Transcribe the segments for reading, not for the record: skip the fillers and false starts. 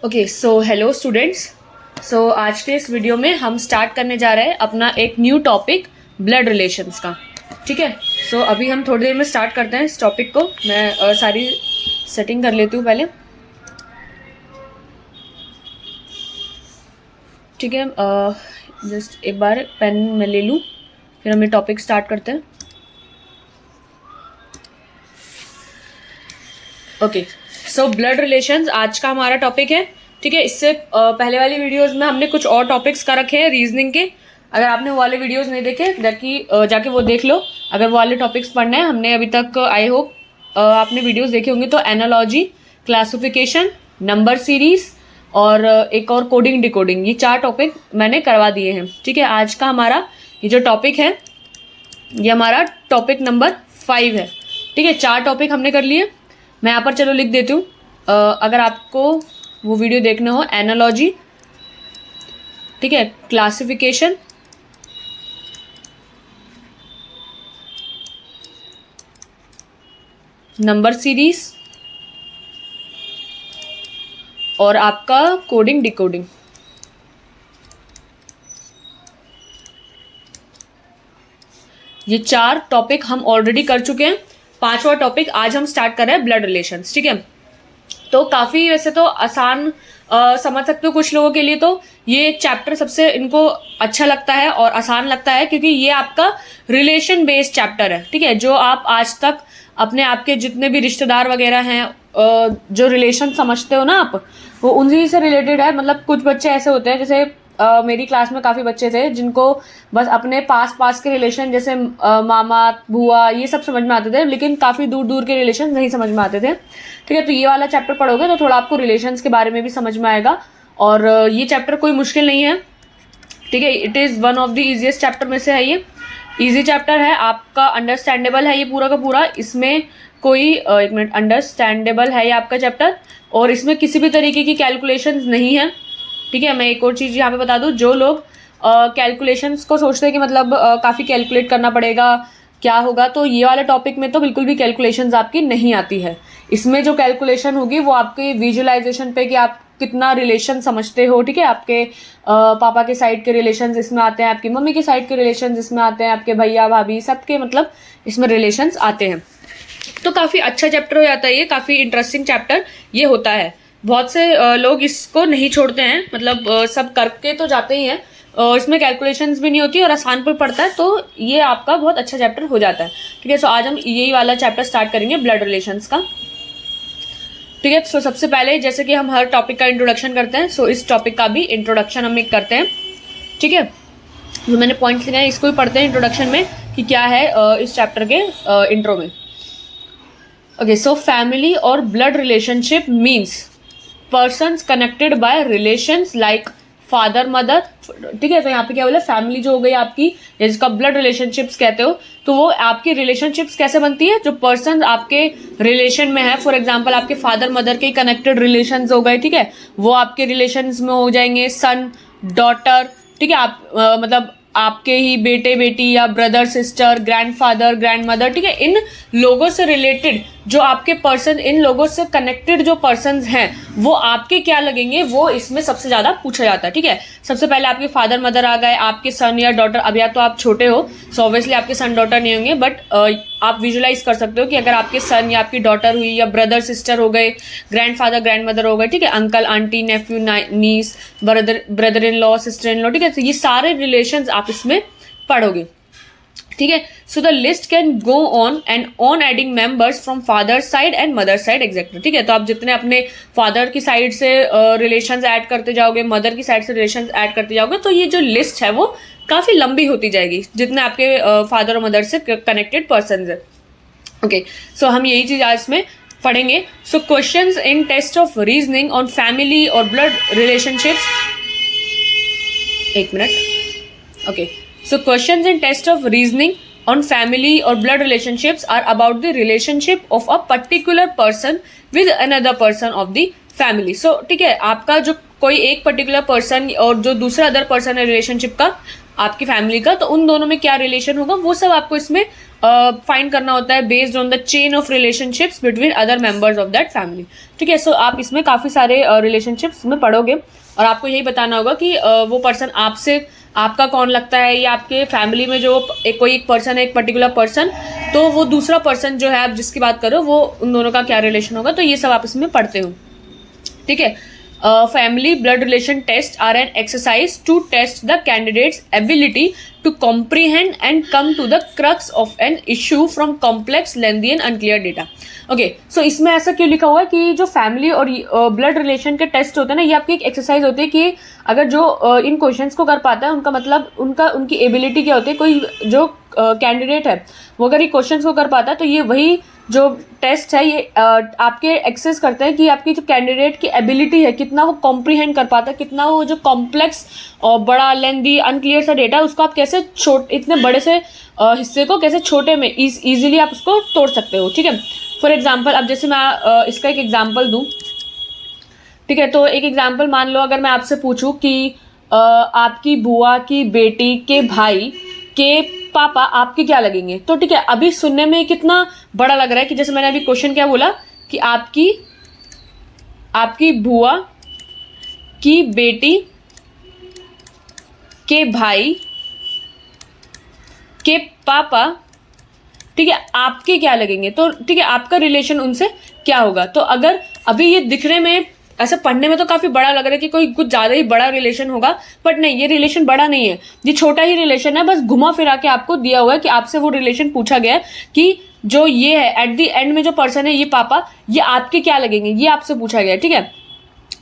Okay so hello students. So आज के इस वीडियो में हम स्टार्ट करने जा रहे हैं अपना एक न्यू टॉपिक ब्लड रिलेशंस का। ठीक है, सो अभी हम थोड़ी देर में स्टार्ट करते हैं इस टॉपिक को। मैं सारी सेटिंग कर लेती हूँ पहले। ठीक है, जस्ट एक बार पेन में ले लूँ, फिर हम ये टॉपिक स्टार्ट करते हैं। ओके सो ब्लड रिलेशंस आज का हमारा टॉपिक है। ठीक है, इससे पहले वाली वीडियोस में हमने कुछ और टॉपिक्स का रखे हैं रीजनिंग के। अगर आपने वो वाले वीडियोस नहीं देखे जाके वो देख लो। अगर वो वाले टॉपिक्स पढ़ने हैं, हमने अभी तक आई होप आपने वीडियोस देखे होंगे। तो एनालॉजी, क्लासिफिकेशन, नंबर सीरीज और एक और कोडिंग डिकोडिंग, ये 4 टॉपिक मैंने करवा दिए हैं। ठीक है, आज का हमारा ये जो टॉपिक है ये हमारा टॉपिक नंबर 5 है। ठीक है, 4 टॉपिक हमने कर लिए। मैं यहाँ पर चलो लिख देती हूँ। अगर आपको वो वीडियो देखना हो, एनालॉजी, ठीक है, क्लासिफिकेशन, नंबर सीरीज और आपका कोडिंग डिकोडिंग। ये 4 टॉपिक हम ऑलरेडी कर चुके हैं। 5वां टॉपिक आज हम स्टार्ट कर रहे हैं ब्लड रिलेशंस। ठीक है, तो काफ़ी वैसे तो आसान समझ सकते हो कुछ लोगों के लिए। तो ये चैप्टर सबसे इनको अच्छा लगता है और आसान लगता है, क्योंकि ये आपका रिलेशन बेस्ड चैप्टर है। ठीक है, जो आप आज तक अपने आपके जितने भी रिश्तेदार वगैरह हैं, जो रिलेशन समझते हो ना आप, वो उन्हीं से रिलेटेड है। मतलब कुछ बच्चे ऐसे होते हैं, जैसे मेरी क्लास में काफ़ी बच्चे थे जिनको बस अपने पास के रिलेशन, जैसे मामा बुआ, ये सब समझ में आते थे, लेकिन काफ़ी दूर दूर के रिलेशन नहीं समझ में आते थे। ठीक है, तो ये वाला चैप्टर पढ़ोगे तो थोड़ा आपको रिलेशंस के बारे में भी समझ में आएगा। और ये चैप्टर कोई मुश्किल नहीं है। ठीक है, it is one of the easiest chapter में से है। ये ईजी चैप्टर है, आपका अंडरस्टैंडेबल है ये पूरा का पूरा। इसमें कोई एक मिनट, अंडरस्टैंडेबल है ये आपका चैप्टर, और इसमें किसी भी तरीके की कैलकुलेशंस नहीं है। ठीक है, मैं एक और चीज़ यहाँ पे बता दूँ, जो लोग कैलकुलेशंस को सोचते हैं कि मतलब काफ़ी कैलकुलेट करना पड़ेगा, क्या होगा, तो ये वाले टॉपिक में तो बिल्कुल भी कैलकुलेशंस आपकी नहीं आती है। इसमें जो कैलकुलेशन होगी वो आपके विजुअलाइजेशन पे, कि आप कितना रिलेशन समझते हो। ठीक है, आपके पापा के साइड के रिलेशंस इसमें आते हैं, आपकी मम्मी के साइड के रिलेशंस इसमें आते हैं, आपके भैया भाभी सबके मतलब इसमें रिलेशंस आते हैं। तो काफ़ी अच्छा चैप्टर हो जाता है ये, काफ़ी इंटरेस्टिंग चैप्टर ये होता है। बहुत से लोग इसको नहीं छोड़ते हैं, मतलब सब करके तो जाते ही हैं। इसमें कैलकुलेशंस भी नहीं होती और आसान पर पड़ता है, तो ये आपका बहुत अच्छा चैप्टर हो जाता है। ठीक है, सो आज हम यही वाला चैप्टर स्टार्ट करेंगे, ब्लड रिलेशंस का। ठीक है, सो सबसे पहले जैसे कि हम हर टॉपिक का इंट्रोडक्शन करते हैं, सो इस टॉपिक का भी इंट्रोडक्शन हम एक करते हैं। ठीक है, जो मैंने पॉइंट्स लिखे हैं इसको भी पढ़ते हैं इंट्रोडक्शन में कि क्या है इस चैप्टर के इंट्रो में। ओके, सो फैमिली और blood relationship means persons connected by relations like father mother. ठीक है, तो यहाँ पे क्या बोला, फैमिली जो हो गई आपकी, या जिसका ब्लड रिलेशनशिप्स कहते हो, तो वो आपकी रिलेशनशिप्स कैसे बनती है, जो पर्सन आपके रिलेशन में है। फॉर एग्जांपल आपके फादर मदर के कनेक्टेड रिलेशंस हो गए। ठीक है, वो आपके रिलेशंस में हो जाएंगे सन डॉटर। ठीक है, आप मतलब आपके ही बेटे बेटी या ब्रदर सिस्टर, ग्रैंडफादर ग्रैंडमदर। ठीक है, इन लोगों से रिलेटेड जो आपके पर्सन, इन लोगों से कनेक्टेड जो पर्सन्स हैं, वो आपके क्या लगेंगे, वो इसमें सबसे ज्यादा पूछा जाता है। ठीक है, सबसे पहले आपके फादर मदर आ गए, आपके सन या डॉटर। अब या तो आप छोटे हो, सो ऑब्वियसली आपके सन डॉटर नहीं होंगे, बट आप विजुलाइज कर सकते हो कि अगर आपके सन या आपकी डॉटर हुई, या ब्रदर सिस्टर हो गए, ग्रैंडफादर ग्रैंडमदर हो गए। ठीक है, uncle aunty nephew niece, brother in law sister in law. ठीक है, तो ये सारे रिलेशंस आप इसमें पढ़ोगे। ठीक है, so the list can go on and on adding members from father side and mother side exactly. ठीक है, तो आप जितने अपने फादर की साइड से रिलेशंस ऐड करते जाओगे, मदर की साइड से रिलेशंस ऐड करते जाओगे, तो ये जो लिस्ट है वो काफी लंबी होती जाएगी, जितने आपके फादर और मदर से कनेक्टेड पर्सन है। ओके, सो हम यही चीज आज में पढ़ेंगे। So questions in test of reasoning on family और ब्लड रिलेशनशिप्स। एक minute. Okay, so questions in test of reasoning on family or blood relationships are about the relationship of a particular person with another person of the family. So ठीक है, आपका जो कोई एक particular person और जो दूसरा अदर पर्सन है रिलेशनशिप का आपकी फैमिली का, तो उन दोनों में क्या रिलेशन होगा वो सब आपको इसमें फाइंड करना होता है based on the chain of relationships between other members of that family. ठीक है, सो आप इसमें काफ़ी सारे रिलेशनशिप्स में पढ़ोगे और आपको यही बताना होगा कि वो पर्सन आपसे आपका कौन लगता है, या आपके फैमिली में जो कोई एक पर्सन है, एक पर्टिकुलर पर्सन, तो वो दूसरा पर्सन जो है आप जिसकी बात करो वो उन दोनों का क्या रिलेशन होगा, तो ये सब आप इसमें पढ़ते हो। ठीक है, family blood relation tests are an exercise to test the candidate's ability to comprehend and come to the crux of an issue from complex, lengthy and unclear data. Okay, so इसमें ऐसा क्यों लिखा हुआ है कि जो फैमिली और blood relation के टेस्ट होते हैं ना, ये आपकी एक एक्सरसाइज होती है कि अगर जो इन क्वेश्चंस को कर पाता है, उनका मतलब उनकी एबिलिटी क्या होती है, कोई जो कैंडिडेट है वो अगर ये क्वेश्चंस को कर पाता है तो ये वही जो टेस्ट है ये आपके एक्सेस करते हैं कि आपकी जो कैंडिडेट की एबिलिटी है कितना वो कॉम्प्रीहेंड कर पाता है, कितना वो जो कॉम्प्लेक्स और बड़ा लेंदी अनक्लियर सा डेटा उसको आप कैसे इतने बड़े से हिस्से को कैसे छोटे में ईजिली आप उसको तोड़ सकते हो। ठीक है, फॉर एग्जाम्पल अब जैसे मैं इसका एक एग्जाम्पल दूँ। ठीक है, तो एक एग्जाम्पल मान लो अगर मैं आपसे पूछूं कि आपकी बुआ की बेटी के भाई के पापा आपके क्या लगेंगे, तो ठीक है, अभी सुनने में कितना बड़ा लग रहा है कि जैसे मैंने अभी क्वेश्चन क्या बोला कि आपकी बुआ की बेटी के भाई के पापा, ठीक है, आपके क्या लगेंगे, तो ठीक है, आपका रिलेशन उनसे क्या होगा। तो अगर अभी ये दिखने में ऐसा पढ़ने में तो काफी बड़ा लग रहा है कि कोई कुछ ज्यादा ही बड़ा रिलेशन होगा, बट नहीं, ये रिलेशन बड़ा नहीं है, ये छोटा ही रिलेशन है, बस घुमा फिरा के आपको दिया हुआ है कि आपसे वो रिलेशन पूछा गया है कि जो ये है एट द एंड में जो पर्सन है ये पापा, ये आपके क्या लगेंगे, ये आपसे पूछा गया है। ठीक है,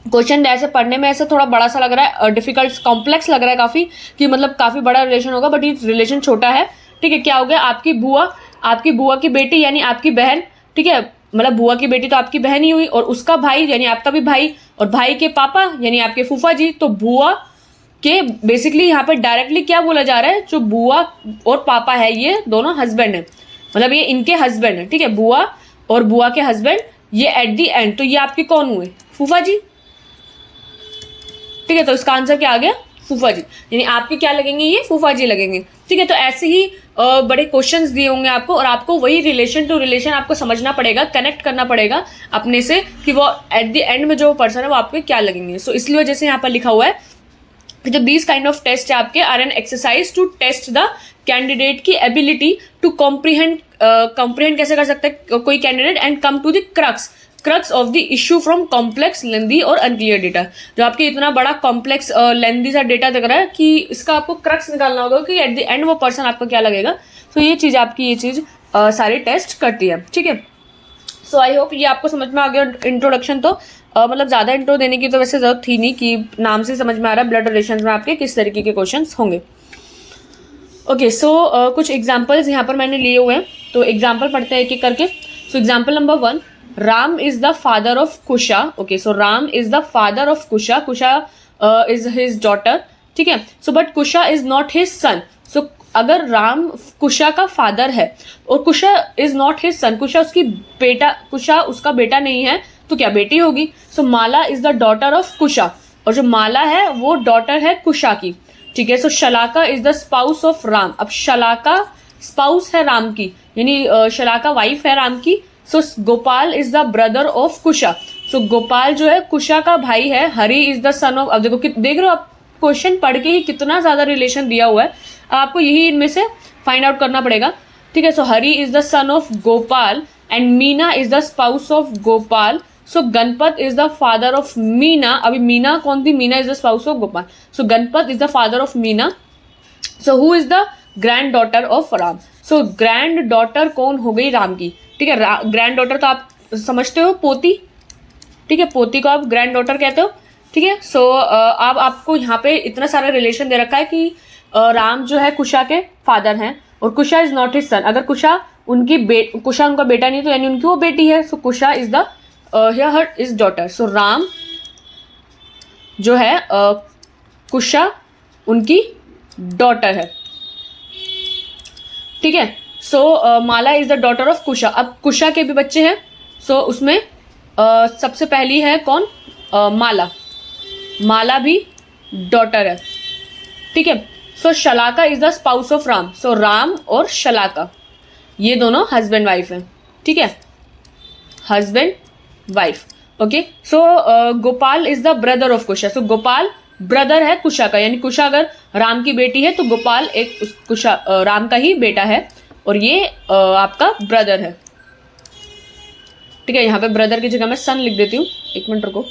क्वेश्चन ऐसे पढ़ने में ऐसे थोड़ा बड़ा सा लग रहा है, डिफिकल्ट कॉम्प्लेक्स लग रहा है काफी, कि मतलब काफी बड़ा रिलेशन होगा, बट ये रिलेशन छोटा है। ठीक है, क्या हो गया, आपकी बुआ की बेटी यानी आपकी बहन, ठीक है, मतलब बुआ की बेटी तो आपकी बहन ही हुई, और उसका भाई यानी आपका भी भाई, और भाई के पापा यानी आपके फूफा जी। तो बुआ के बेसिकली यहाँ पे डायरेक्टली क्या बोला जा रहा है, जो बुआ और पापा है ये दोनों हस्बैंड है, मतलब ये इनके हस्बैंड है। ठीक है, बुआ और बुआ के हस्बैंड, ये एट दी एंड तो ये आपके कौन हुए, फूफा जी। ठीक है, तो इसका आंसर क्या आ गया, फूफा जी, यानी आपके क्या लगेंगे, ये फूफा जी लगेंगे। ठीक है, तो ऐसे ही बड़े क्वेश्चंस दिए होंगे आपको, और आपको वही रिलेशन टू रिलेशन आपको समझना पड़ेगा, कनेक्ट करना पड़ेगा अपने से कि वो एट द एंड में जो पर्सन है वो आपके क्या लगेंगे। सो इसलिए जैसे यहाँ पर लिखा हुआ है कि जो दीज काइंड ऑफ टेस्ट है आपके are an exercise to test the candidate की एबिलिटी टू कॉम्प्रीहेंड कैसे कर सकते हैं कोई candidate and come to the crux of the issue from complex, lengthy और अनक्लियर डेटा। जो आपके इतना बड़ा कॉम्प्लेक्स लेंदी सा डेटा दिख रहा है कि इसका आपको क्रक्स निकालना होगा कि एट द एंड वो पर्सन आपका क्या लगेगा। तो ये चीज़ सारी टेस्ट करती है। ठीक है, सो आई होप ये आपको समझ में आ गया इंट्रोडक्शन। तो मतलब ज़्यादा इंट्रो देने की तो वैसे जरूरत थी नहीं, कि नाम से समझ में आ रहा है ब्लड रिलेशन में आपके किस तरीके के क्वेश्चन होंगे। ओके, सो कुछ एग्जाम्पल्स यहाँ पर मैंने लिए हुए हैं, तो एग्जाम्पल पढ़ते हैं एक एक करके। So example number 1, Ram is the father of Kusha. Okay, so Ram is the father of Kusha, Kusha is his daughter. ठीक है, so but Kusha is not his son. So अगर राम कुशा का फादर है और कुशा इज नॉट हिज सन, कुशा उसका बेटा नहीं है, तो क्या बेटी होगी। सो Mala is the daughter of कुशा, और जो माला है वो डॉटर है कुशा की। ठीक है, so Shalaka is the spouse of Ram. अब शलाका स्पाउस है राम की, यानी शलाका वाइफ है राम की। So Gopal is the brother of Kusha. So Gopal जो है कुशा का भाई है। Hari is the son of, अब देखो देख रहे हो आप क्वेश्चन पढ़ के ही कितना ज्यादा रिलेशन दिया हुआ है, आपको यही इनमें से फाइंड आउट करना पड़ेगा। ठीक है, so Hari is the son of Gopal and Meena is the spouse of Gopal. So Ganpat is the father of Meena. अभी मीना कौन थी, Meena is the spouse of Gopal. So Ganpat is the father of Meena. So who is the granddaughter of Ram. So granddaughter कौन हो गई, राम की। ठीक है, grand daughter तो आप समझते हो, पोती। ठीक है, पोती को आप ग्रैंड डॉटर कहते हो। ठीक है, सो अब आपको यहाँ पे इतना सारा रिलेशन दे रखा है कि राम जो है कुशा के फादर हैं और कुशा इज नॉट हिज सन। अगर कुशा उनका बेटा नहीं तो यानी उनकी वो बेटी है। So Kusha is the her is daughter. So Ram जो है कुशा उनकी डॉटर है। ठीक है, so Mala is the daughter of Kusha. अब कुशा के भी बच्चे हैं। सो उसमें सबसे पहली है कौन, माला भी डॉटर है। ठीक है, so Shalaka is the spouse of Ram. So Ram और शलाका, ये दोनों हस्बैंड वाइफ है, ठीक है, husband wife. Okay, so Gopal is the brother of Kusha. So Gopal brother है कुशा का, यानी कुशा अगर राम की बेटी है तो गोपाल एक कुशा राम का ही बेटा है, और ये आपका ब्रदर है, ठीक है। यहाँ पे ब्रदर की जगह मैं सन लिख देती हूँ, एक मिनट रुको।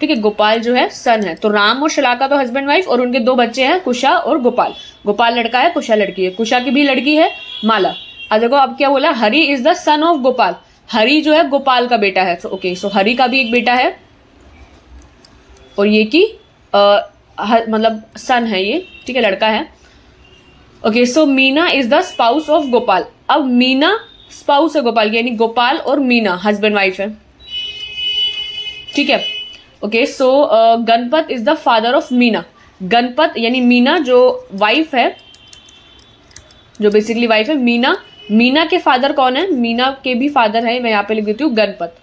ठीक है, गोपाल जो है सन है, तो राम और शलाका तो हस्बैंड वाइफ, और उनके दो बच्चे हैं कुशा और गोपाल। गोपाल लड़का है, कुशा लड़की है, कुशा की भी लड़की है माला। अब देखो अब क्या बोला, Hari is the son of Gopal, Hari जो है गोपाल का बेटा है। ओके, सो हरि का भी एक बेटा है, और ये की मतलब सन है ये, ठीक है, लड़का है। Okay, so Meena is the spouse of Gopal. अब मीना स्पाउस है गोपाल की, यानी गोपाल और मीना हस्बैंड वाइफ है, ठीक है। Okay, so Ganpat is the father of Meena. Ganpat यानी मीना जो वाइफ है, जो बेसिकली वाइफ है मीना, मीना के फादर कौन है, मीना के भी फादर है, मैं यहाँ पे लिख देती हूँ गणपत,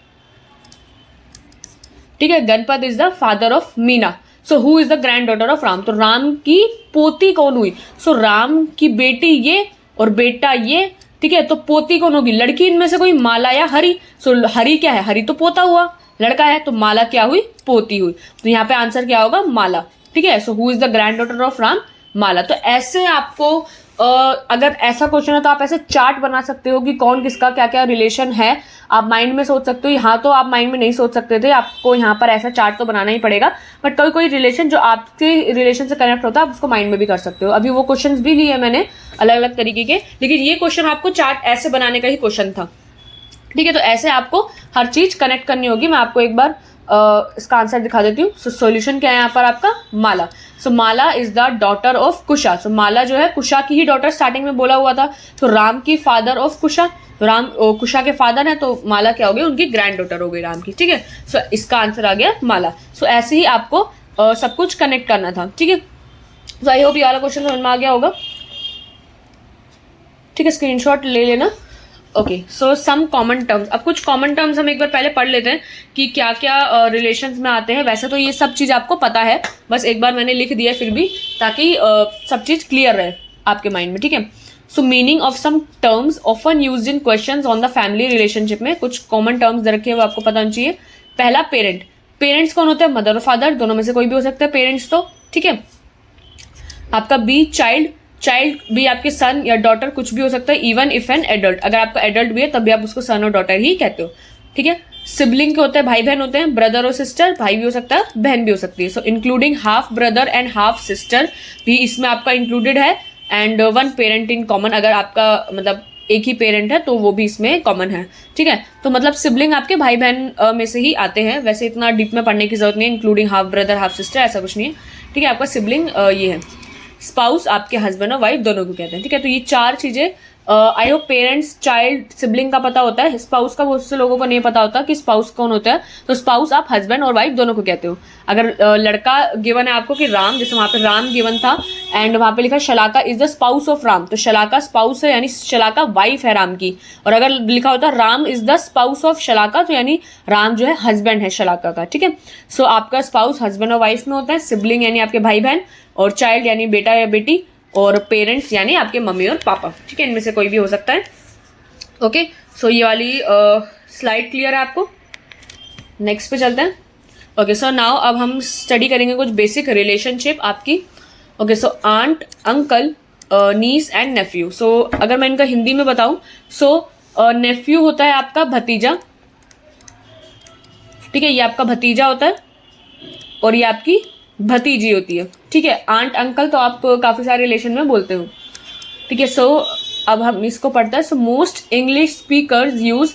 ठीक है। Ganpat is the father of Meena. So who is the granddaughter of Ram, तो राम की पोती कौन हुई, सो राम की बेटी ये और बेटा ये, ठीक है। तो पोती कौन होगी, लड़की इनमें से कोई, माला या हरि। सो हरि क्या है, हरि तो पोता हुआ, लड़का है, तो माला क्या हुई, पोती हुई। तो यहाँ पे आंसर क्या होगा, माला, ठीक है। So who is the granddaughter of Ram, Mala. तो ऐसे आपको अगर ऐसा क्वेश्चन है तो आप ऐसे चार्ट बना सकते हो कि कौन किसका क्या क्या रिलेशन है, आप माइंड में सोच सकते हो। यहाँ तो आप माइंड में नहीं सोच सकते थे, आपको यहाँ पर ऐसा चार्ट तो बनाना ही पड़ेगा, बट कोई कोई रिलेशन जो आपके रिलेशन से कनेक्ट होता है आप उसको माइंड में भी कर सकते हो। अभी वो क्वेश्चन भी लिए मैंने अलग अलग तरीके के, लेकिन ये क्वेश्चन आपको चार्ट ऐसे बनाने का ही क्वेश्चन था, ठीक है। तो ऐसे आपको हर चीज कनेक्ट करनी होगी। मैं आपको एक बार इसका आंसर दिखा देती हूँ। सो सॉल्यूशन क्या है यहाँ पर आपका, Mala. So Mala is the daughter of Kusha. So माला जो है कुशा की ही डॉटर, स्टार्टिंग में बोला हुआ था, तो राम की फादर ऑफ कुशा, तो राम कुशा के फादर है, तो माला क्या हो गई, उनकी ग्रैंड डॉटर हो गई राम की, ठीक है। सो इसका आंसर आ गया माला। सो ऐसे ही आपको सब कुछ कनेक्ट करना था, ठीक है। सो आई होप ये वाला क्वेश्चन समझ में आ गया होगा, ठीक है। स्क्रीनशॉट ले लेना। ओके, सो सम कॉमन टर्म्स। अब कुछ कॉमन टर्म्स हम एक बार पहले पढ़ लेते हैं कि क्या क्या रिलेशंस में आते हैं। वैसे तो ये सब चीज़ आपको पता है, बस एक बार मैंने लिख दिया फिर भी, ताकि सब चीज़ क्लियर रहे आपके माइंड में, ठीक है। So meaning of some terms often used in questions on the family relationship में कुछ कॉमन टर्म्स रखे हुए आपको पता होना चाहिए। पहला, पेरेंट। पेरेंट्स कौन होते हैं, मदर और फादर, दोनों में से कोई भी हो सकता है पेरेंट्स, तो ठीक है। आपका बी, चाइल्ड। चाइल्ड भी आपके सन या डॉटर कुछ भी हो सकता है, इवन इफ एन एडल्ट। अगर आपका एडल्ट भी है तब भी आप उसको सन और डॉटर ही कहते हो, ठीक है। सिबलिंग के होते हैं, भाई बहन होते हैं, ब्रदर और सिस्टर, भाई भी हो सकता है, बहन भी हो सकती है। सो including half brother and half sister भी इसमें आपका इंक्लूडेड है, and one parent in common. अगर आपका मतलब एक ही पेरेंट है तो वो भी इसमें कॉमन है, ठीक है। तो मतलब सिबलिंग आपके भाई बहन में से ही आते हैं, वैसे इतना डीप में पढ़ने की जरूरत नहीं है। Including half brother half sister ऐसा कुछ नहीं है, ठीक है। आपका सिबलिंग ये है। स्पाउस आपके हस्बैंड और वाइफ दोनों को कहते हैं, ठीक है। तो ये चार चीजें I hope parents, child, sibling का पता होता है। स्पाउस का बहुत से लोगों को नहीं पता होता कि स्पाउस कौन होता है, तो स्पाउस आप हस्बैंड और वाइफ दोनों को कहते हो। अगर लड़का गिवन है आपको कि राम, जैसे वहां पे राम गिवन था एंड वहां पे लिखा Shalaka is the spouse of Ram, तो शलाका स्पाउस है, यानी शलाका वाइफ है राम की। और अगर लिखा होता Ram is the spouse of Shalaka, तो यानी राम जो है हस्बैंड है शलाका का, ठीक है। सो आपका स्पाउस हस्बैंड और वाइफ में होता है, सिबलिंग यानी आपके भाई बहन, और चाइल्ड यानी बेटा या बेटी, और पेरेंट्स यानी आपके मम्मी और पापा, ठीक है। इनमें से कोई भी हो सकता है। ओके, सो ये वाली स्लाइड क्लियर है आपको। नेक्स्ट पे चलते हैं। ओके, सो नाउ अब हम स्टडी करेंगे कुछ बेसिक रिलेशनशिप आपकी। Okay, so aunt, uncle, niece and nephew. So अगर मैं इनका हिंदी में बताऊं, सो नेफ्यू होता है आपका भतीजा, ठीक है, ये आपका भतीजा होता है, और ये आपकी भतीजी होती है, ठीक है। आंट अंकल तो आप काफी सारे रिलेशन में बोलते हो, ठीक है। सो अब हम इसको पढ़ते हैं। So most English speakers use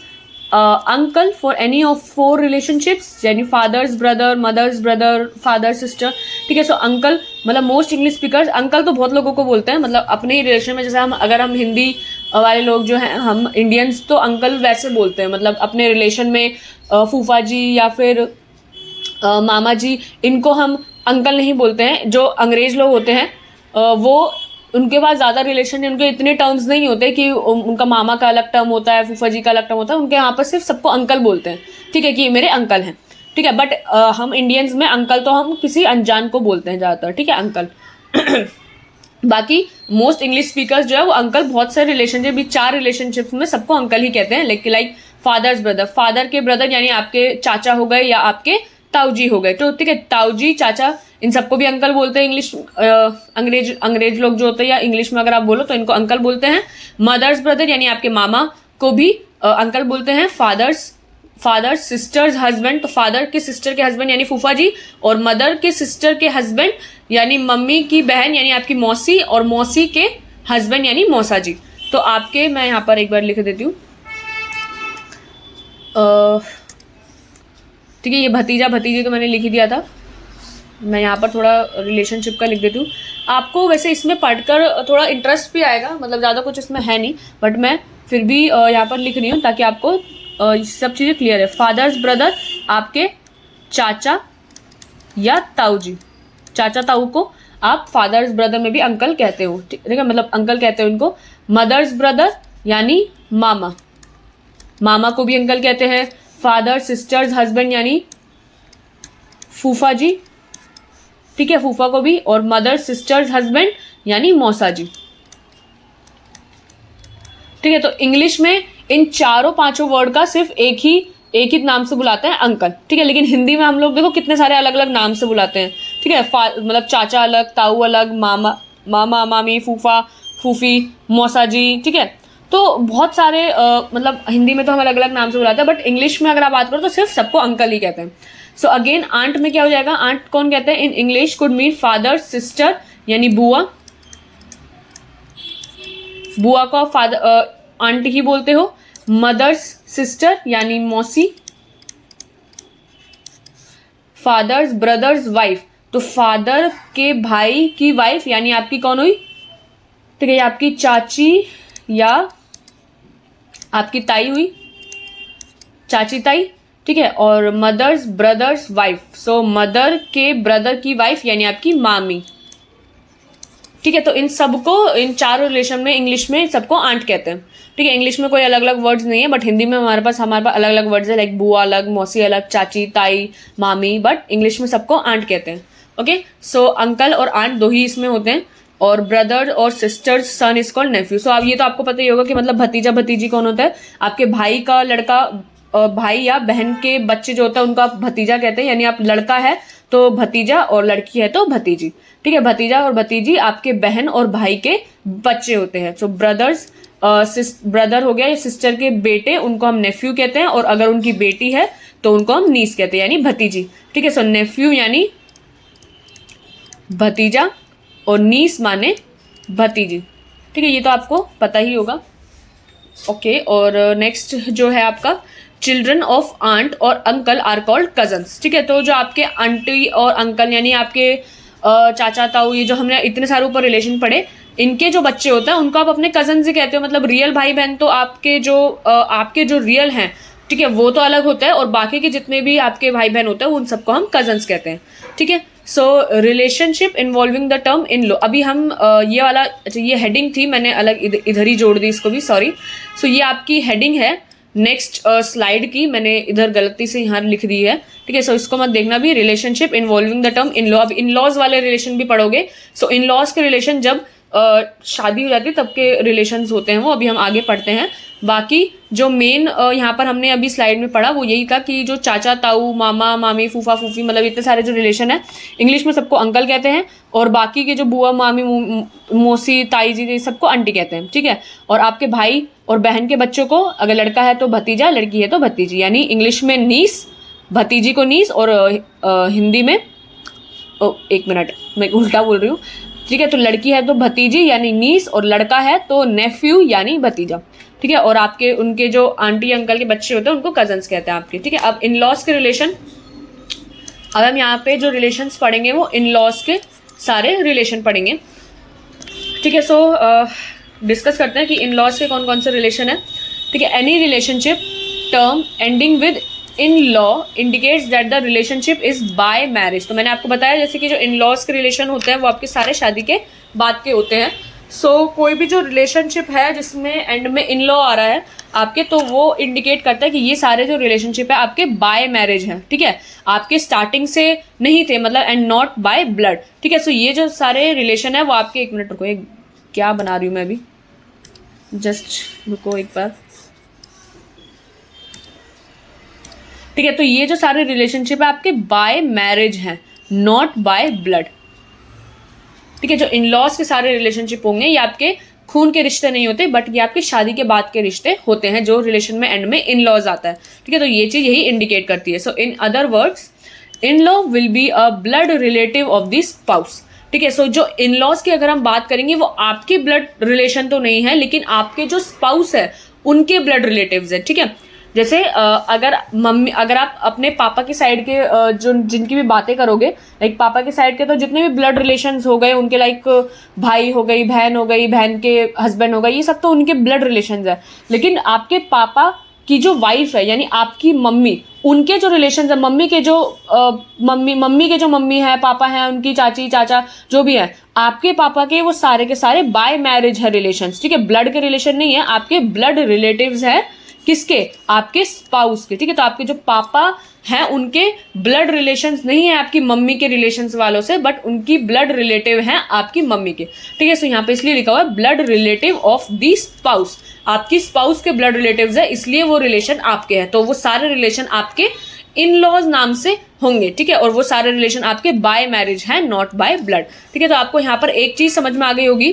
uncle for any of 4 relationships, यानी father's brother, mother's brother, father sister, ठीक है। सो अंकल मतलब मोस्ट इंग्लिश स्पीकर्स, अंकल तो बहुत लोगों को बोलते हैं, मतलब अपने ही रिलेशन में, जैसे हम अगर हम हिंदी वाले लोग जो हैं, हम इंडियंस तो अंकल वैसे बोलते हैं, मतलब अपने रिलेशन में फूफा जी या फिर मामा जी, इनको हम अंकल नहीं बोलते हैं। जो अंग्रेज लोग होते हैं वो, उनके पास ज़्यादा रिलेशन नहीं, उनके इतने टर्म्स नहीं होते कि उनका मामा का अलग टर्म होता है, फूफा जी का अलग टर्म होता है, उनके यहाँ पर सिर्फ सबको अंकल बोलते हैं, ठीक है, कि ये मेरे अंकल हैं, ठीक है। बट हम इंडियंस में अंकल तो हम किसी अनजान को बोलते हैं ज़्यादातर, ठीक है, अंकल। बाकी मोस्ट इंग्लिश स्पीकर्स जो है वो अंकल बहुत सारे रिलेशनशिप, 4 रिलेशनशिप्स में सबको अंकल ही कहते हैं। लाइक फादर्स ब्रदर, फादर के ब्रदर यानी आपके चाचा हो गए या आपके ताऊजी हो गए, तो ठीक है, ताऊजी, चाचा, इन सबको भी अंकल बोलते हैं। इंग्लिश अंग्रेज लोग जो होते हैं या इंग्लिश में अगर आप बोलो तो इनको अंकल बोलते हैं। मदर्स ब्रदर यानी आपके मामा को भी अंकल बोलते हैं। फादर सिस्टर्स हस्बैंड, तो फादर के सिस्टर के हस्बैंड यानी फूफा जी, और मदर के सिस्टर के हस्बैंड यानी मम्मी की बहन यानी आपकी मौसी, और मौसी के हस्बैंड यानी मौसा जी। तो आपके, मैं यहाँ पर एक बार लिख देती हूँ, ठीक है, ये भतीजा भतीजी तो मैंने लिख ही दिया था, मैं यहाँ पर थोड़ा रिलेशनशिप का लिख देती हूँ। आपको वैसे इसमें पढ़कर थोड़ा इंटरेस्ट भी आएगा, मतलब ज़्यादा कुछ इसमें है नहीं, बट मैं फिर भी यहाँ पर लिख रही हूँ ताकि आपको सब चीज़ें क्लियर है। फादर्स ब्रदर आपके चाचा या ताऊ जी, चाचा ताऊ को आप फादर्स ब्रदर में भी अंकल कहते हो, ठीक है, मतलब अंकल कहते हो इनको। मदर्स ब्रदर यानी मामा, मामा को भी अंकल कहते हैं। फादर सिस्टर्स हस्बैंड यानी फूफा जी, ठीक है, फूफा को भी, और मदर सिस्टर्स हस्बैंड यानी मौसा जी, ठीक है। तो इंग्लिश में इन चारों पांचों वर्ड का सिर्फ एक ही नाम से बुलाते हैं अंकल, ठीक है। लेकिन हिंदी में हम लोग देखो कितने सारे अलग अलग नाम से बुलाते हैं, ठीक है, मतलब चाचा अलग, ताऊ अलग, मामा मामी, फूफा फूफी, मौसा जी, ठीक है। तो बहुत सारे मतलब हिंदी में तो हम अलग अलग नाम से बुलाते हैं, बट इंग्लिश में अगर आप बात करो तो सिर्फ सबको अंकल ही कहते हैं। सो अगेन आंट में क्या हो जाएगा, आंट कौन कहते हैं in English, could mean father sister यानी बुआ, बुआ को फादर आंटी ही बोलते हो। मदर्स सिस्टर यानी मौसी। फादर्स ब्रदर्स वाइफ, तो फादर के भाई की वाइफ यानी आपकी कौन हुई, ठीक है, आपकी चाची या आपकी ताई हुई, चाची ताई, ठीक है। और मदर्स ब्रदर्स वाइफ, सो मदर के ब्रदर की वाइफ यानी आपकी मामी, ठीक है। तो इन सबको, इन चारों रिलेशन में इंग्लिश में सबको आंट कहते हैं, ठीक है। इंग्लिश में कोई अलग अलग वर्ड्स नहीं है, बट हिंदी में हमारे पास अलग अलग वर्ड्स है, लाइक बुआ अलग, मौसी अलग, चाची, ताई, मामी, बट इंग्लिश में सबको आंट कहते हैं। ओके, सो अंकल और आंट दो ही इसमें होते हैं, और ब्रदर और sister's son is called nephew. So अब ये तो आपको पता ही होगा कि मतलब भतीजा भतीजी कौन होता है, आपके भाई का लड़का, भाई या बहन के बच्चे जो होता है उनको आप भतीजा कहते हैं, यानी आप लड़का है तो भतीजा और लड़की है तो भतीजी, ठीक है। भतीजा और भतीजी आपके बहन और भाई के बच्चे होते हैं। सो ब्रदर हो गया या सिस्टर के बेटे, उनको हम नेफ्यू कहते हैं, और अगर उनकी बेटी है तो उनको हम नीस कहते हैं यानी भतीजी, ठीक है। सो नेफ्यू यानी भतीजा और नीस माने भतीजी, ठीक है, ये तो आपको पता ही होगा। ओके, और नेक्स्ट जो है आपका चिल्ड्रन ऑफ आंट और अंकल आर कॉल्ड कजन्स, ठीक है। तो जो आपके आंटी और अंकल यानी आपके चाचा ताऊ, ये जो हमने इतने सारे ऊपर रिलेशन पढ़े, इनके जो बच्चे होते हैं उनको आप अपने कजन्स ही कहते हो। मतलब रियल भाई बहन तो आपके जो रियल हैं, ठीक है, वो तो अलग होता है, और बाकी के जितने भी आपके भाई बहन होते हैं उन सबको हम कजन्स कहते हैं, ठीक है। So relationship involving the term in law, अभी हम ये वाला, अच्छा ये हेडिंग थी, मैंने अलग इधर ही जोड़ दी इसको भी, सॉरी। सो ये आपकी हेडिंग है नेक्स्ट स्लाइड की, मैंने इधर गलती से यहाँ लिख दी है, ठीक है। सो इसको मत देखना भी, relationship involving the term in law. अब इन लॉज वाले रिलेशन भी पढ़ोगे। सो इन लॉज के रिलेशन जब शादी हो जाती है तब के रिलेशंस होते हैं, वो अभी हम आगे पढ़ते हैं। बाकी जो मेन यहाँ पर हमने अभी स्लाइड में पढ़ा वो यही था कि जो चाचा ताऊ, मामा मामी, फूफा फूफी, मतलब इतने सारे जो रिलेशन है इंग्लिश में सबको अंकल कहते हैं, और बाकी के जो बुआ मामी मौसी ताई जी सबको आंटी कहते हैं, ठीक है। और आपके भाई और बहन के बच्चों को अगर लड़का है तो भतीजा, लड़की है तो भतीजी, यानी इंग्लिश में नीस, भतीजी को नीस, और हिंदी में एक मिनट मैं उल्टा बोल रही हूँ, ठीक है। तो लड़की है तो भतीजी यानी नीस, और लड़का है तो नेफ्यू यानी भतीजा, ठीक है। और आपके उनके जो आंटी अंकल के बच्चे होते हैं उनको कजन्स कहते हैं आपके, ठीक है। अब इन लॉज के रिलेशन, अब हम यहाँ पे जो रिलेशंस पढ़ेंगे वो इन लॉज के सारे रिलेशन पढ़ेंगे, ठीक है। सो डिस्कस करते हैं कि इन लॉज के कौन कौन से रिलेशन है, ठीक है। Any relationship term ending with in law indicates that the relationship is by marriage. तो मैंने आपको बताया जैसे कि जो इन लॉज के रिलेशन होते हैं वो आपके सारे शादी के बाद के होते हैं। कोई भी जो रिलेशनशिप है जिसमें एंड में इन लॉ आ रहा है आपके, तो वो इंडिकेट करता है कि ये सारे जो रिलेशनशिप है आपके बाय मैरिज हैं, ठीक है, आपके स्टार्टिंग से नहीं थे, मतलब एंड नॉट बाय ब्लड, ठीक है। सो ये जो सारे रिलेशन है वो आपके, एक मिनट रुको, एक क्या बना रही हूँ मैं अभी, जस्ट रुको एक बार, ठीक है। तो ये जो सारे रिलेशनशिप है आपके बाय मैरिज हैं, नॉट बाय ब्लड, ठीक है। जो इन लॉज के सारे रिलेशनशिप होंगे ये आपके खून के रिश्ते नहीं होते, बट ये आपके शादी के बाद के रिश्ते होते हैं, जो रिलेशन में एंड में इन लॉज आता है, ठीक है। तो ये चीज यही इंडिकेट करती है। So in other words, in law will be a blood relative of the spouse, ठीक है। सो जो इन लॉज की अगर हम बात करेंगे वो आपकी ब्लड रिलेशन तो नहीं है, लेकिन आपके जो स्पाउस है उनके ब्लड रिलेटिव्स है, ठीक है। जैसे अगर आप अपने पापा की साइड के जो जिनकी भी बातें करोगे, लाइक पापा की साइड के तो जितने भी ब्लड रिलेशंस हो गए उनके, लाइक भाई हो गई, बहन हो गई, बहन के हस्बैंड हो गए, ये सब तो उनके ब्लड रिलेशंस है। लेकिन आपके पापा की जो वाइफ है यानी आपकी मम्मी, उनके जो रिलेशंस है, मम्मी के जो मम्मी है, पापा है, उनकी चाची चाचा जो भी है, आपके पापा के वो सारे के सारे बाय मैरिज है रिलेशंस, ठीक है। ब्लड के रिलेशन नहीं है, आपके ब्लड रिलेटिव्स है, किसके, आपके स्पाउस के, ठीक है। तो आपके जो पापा हैं उनके ब्लड रिलेशंस नहीं है आपकी मम्मी के रिलेशंस वालों से, बट उनकी ब्लड रिलेटिव हैं आपकी मम्मी के, ठीक है। सो यहाँ पे इसलिए लिखा हुआ है blood relative of the spouse, आपकी स्पाउस के ब्लड रिलेटिव्स है, इसलिए वो रिलेशन आपके हैं। तो वो सारे रिलेशन आपके इन लॉज नाम से होंगे, ठीक है। और वो सारे रिलेशन आपके बाय मैरिज हैं, नॉट बाय ब्लड, ठीक है। तो आपको यहाँ पर एक चीज समझ में आ गई होगी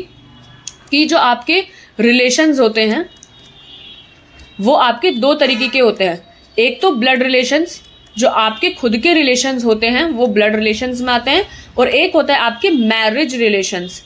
कि जो आपके रिलेशंस होते हैं वो आपके दो तरीके के होते हैं। एक तो ब्लड रिलेशंस, जो आपके खुद के रिलेशंस होते हैं वो ब्लड रिलेशंस में आते हैं, और एक होता है आपके मैरिज रिलेशंस,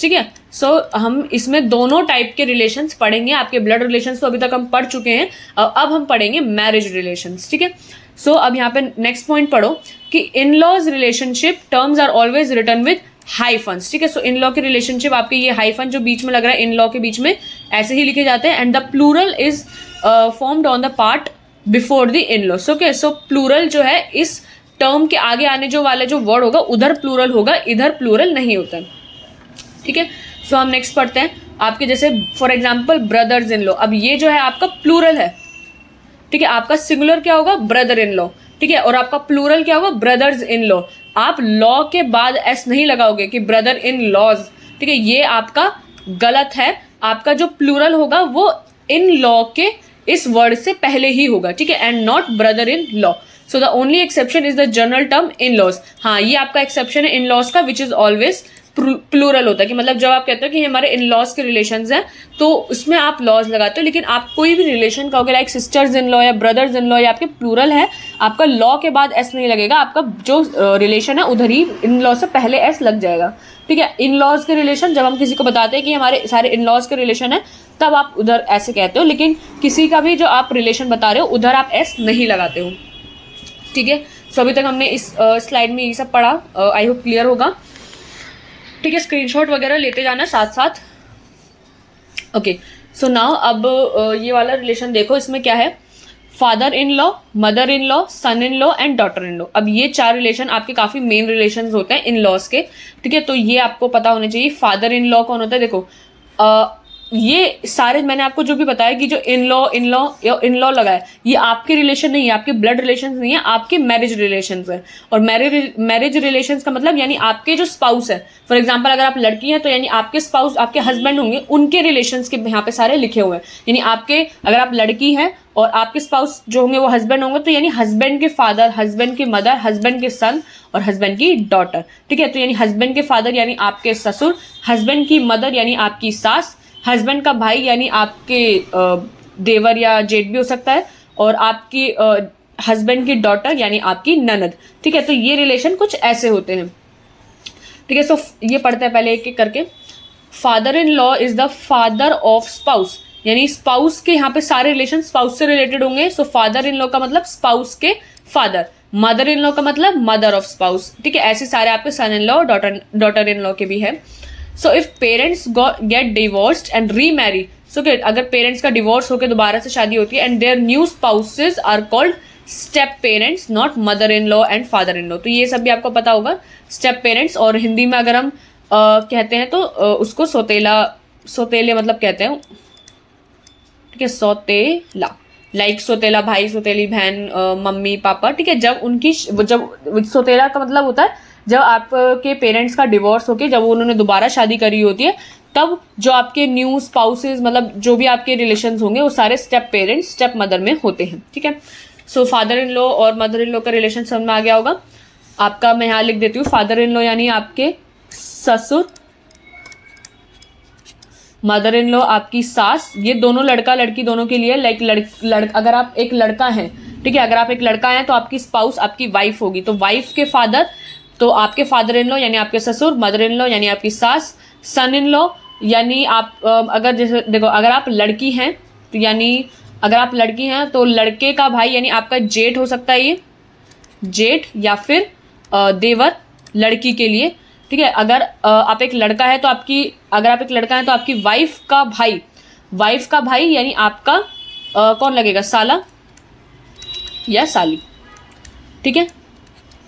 ठीक है। सो हम इसमें दोनों टाइप के रिलेशंस पढ़ेंगे। आपके ब्लड रिलेशंस तो अभी तक हम पढ़ चुके हैं, अब हम पढ़ेंगे मैरिज रिलेशंस, ठीक है। सो अब यहाँ पे नेक्स्ट पॉइंट पढ़ो कि in laws relationship terms are always written with hyphens, ठीक है। सो इन लॉ के रिलेशनशिप आपके ये हाइफन जो बीच में लग रहा है इन लॉ के बीच में ऐसे ही लिखे जाते हैं, and the plural is formed on the part before the in law. Okay, so plural जो है इस टर्म के आगे आने जो वाला जो वर्ड होगा उधर प्लूरल होगा, इधर प्लूरल नहीं होता, ठीक है। सो हम नेक्स्ट पढ़ते हैं आपके, जैसे for example brothers in law. अब ये जो है आपका प्लूरल है, ठीक है। आपका सिंगुलर क्या होगा, ब्रदर इन लॉ, ठीक है। और आपका प्लूरल क्या होगा, ब्रदर्स इन लॉ। आप लॉ के बाद एस नहीं लगाओगे कि ब्रदर इन लॉज, ठीक है, ये आपका गलत है। आपका जो प्लूरल होगा वो इन लॉ के इस वर्ड से पहले ही होगा, ठीक है, and not brother in law. So the only exception is the general term in laws. हाँ, ये आपका एक्सेप्शन है इन लॉज का, विच इज ऑलवेज प्लूरल होता है, कि मतलब जब आप कहते हो कि हमारे इन लॉज के रिलेशंस हैं तो उसमें आप लॉज लगाते हो, लेकिन आप कोई भी रिलेशन कहोगे लाइक सिस्टर्स इन लॉ या ब्रदर्स इन लॉ या आपके प्लूरल है, आपका लॉ के बाद एस नहीं लगेगा, आपका जो रिलेशन है उधर ही इन लॉ से पहले एस लग जाएगा, ठीक है। इन लॉज के रिलेशन जब हम किसी को बताते हैं कि हमारे सारे इन लॉज के रिलेशन है, तब आप उधर ऐसे कहते हो, लेकिन किसी का भी जो आप रिलेशन बता रहे हो उधर आप एस नहीं लगाते हो, ठीक है। सो अभी तक हमने इस स्लाइड में ये सब पढ़ा, आई होप क्लियर होगा, ठीक है। स्क्रीनशॉट वगैरह लेते जाना साथ साथ। ओके, सो नाउ अब ये वाला रिलेशन देखो, इसमें क्या है, father in law, mother in law, son in law and daughter in law. अब ये चार रिलेशन आपके काफी मेन रिलेशन होते हैं इन लॉज के, ठीक है। तो ये आपको पता होने चाहिए। फादर इन लॉ कौन होता है, देखो ये सारे मैंने आपको जो भी बताया कि जो इन लॉ लगा है, ये आपके रिलेशन नहीं है, आपके ब्लड रिलेशन नहीं है, आपके मैरिज रिलेशन है। और मैरिज रिलेशन का मतलब यानी आपके जो स्पाउस है, फॉर एग्जांपल अगर आप लड़की हैं तो यानी आपके स्पाउस, आपके हस्बैंड होंगे, उनके रिलेशंस के यहाँ पे सारे लिखे हुए हैं। यानी आपके, अगर आप लड़की हैं और आपके स्पाउस जो होंगे वो हस्बैंड होंगे, तो यानी हस्बैंड के फादर, हस्बैंड की मदर, हस्बैंड के सन और हस्बैंड की डॉटर, ठीक है। तो यानी हस्बैंड के फादर यानी आपके ससुर, हस्बैंड की मदर यानी आपकी सास, हस्बैंड का भाई यानी आपके देवर या जेठ भी हो सकता है, और आपकी हस्बैंड की डॉटर यानी आपकी ननद, ठीक है। तो ये रिलेशन कुछ ऐसे होते हैं, ठीक है। सो ये पढ़ते हैं पहले एक एक करके। Father in law is the father of spouse, यानी स्पाउस के यहाँ पे सारे रिलेशन स्पाउस से रिलेटेड होंगे। सो फादर इन लॉ का मतलब स्पाउस के फादर, मदर इन लॉ का मतलब मदर ऑफ स्पाउस, ठीक है। ऐसे सारे आपके son in law, daughter in law के भी है। So if parents get divorced and remarry, so अगर पेरेंट्स का डिवोर्स होकर दोबारा से शादी होती है, and their new spouses are called step parents, not mother in law and father in law. तो ये सब भी आपको पता होगा, स्टेप पेरेंट्स। और हिंदी में अगर हम कहते हैं तो उसको सोतेले मतलब कहते हैं, ठीक है, सौतेला, लाइक सोतेला भाई, सोतेली बहन, मम्मी पापा, ठीक है। जब सोतेला का मतलब होता है जब आपके पेरेंट्स का डिवोर्स होके जब उन्होंने दोबारा शादी करी होती है, तब जो आपके न्यू स्पाउसेस मतलब जो भी आपके रिलेशंस होंगे वो सारे स्टेप पेरेंट्स, स्टेप मदर में होते हैं, ठीक है। सो फादर इन लॉ और मदर इन लॉ का रिलेशन समझ में आ गया होगा आपका। मैं यहाँ लिख देती हूँ, फादर इन लॉ यानी आपके ससुर, मदर इन लॉ आपकी सास। ये दोनों लड़का लड़की दोनों के लिए, लाइक अगर आप एक लड़का हैं, ठीक है, अगर आप एक लड़का हैं तो आपकी स्पाउस आपकी वाइफ होगी, तो वाइफ के फादर तो आपके फादर इन लॉ यानी आपके ससुर, मदर इन लॉ यानी आपकी सास, सन इन लॉ यानी आप अगर जैसे देखो अगर आप लड़की हैं तो यानी अगर आप लड़की हैं तो लड़के का भाई यानी आपका जेठ हो सकता है, ये जेठ या फिर देवर लड़की के लिए, ठीक है। अगर आप एक लड़का है तो अगर आप एक लड़का है तो आपकी वाइफ का भाई यानी आपका कौन लगेगा, साला या साली, ठीक है।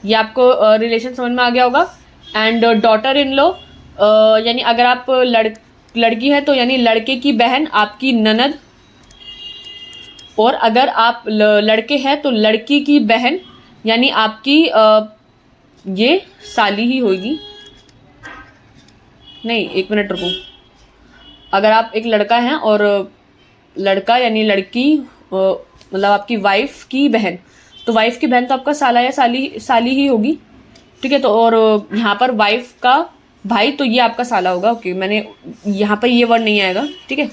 ये आपको रिलेशन समझ में आ गया होगा। एंड डॉटर इन लॉ यानी अगर आप लड़की है तो यानी लड़के की बहन आपकी ननद, और अगर आप लड़के हैं तो लड़की की बहन यानी आपकी ये साली ही होगी, नहीं एक मिनट रुको, अगर आप एक लड़का हैं और लड़का यानी लड़की मतलब आपकी वाइफ की बहन, तो वाइफ की बहन तो आपका साला या साली ही होगी, ठीक है। तो और यहाँ पर वाइफ का भाई तो ये आपका साला होगा, ओके। मैंने यहाँ पर ये वर्ड नहीं आएगा, ठीक है,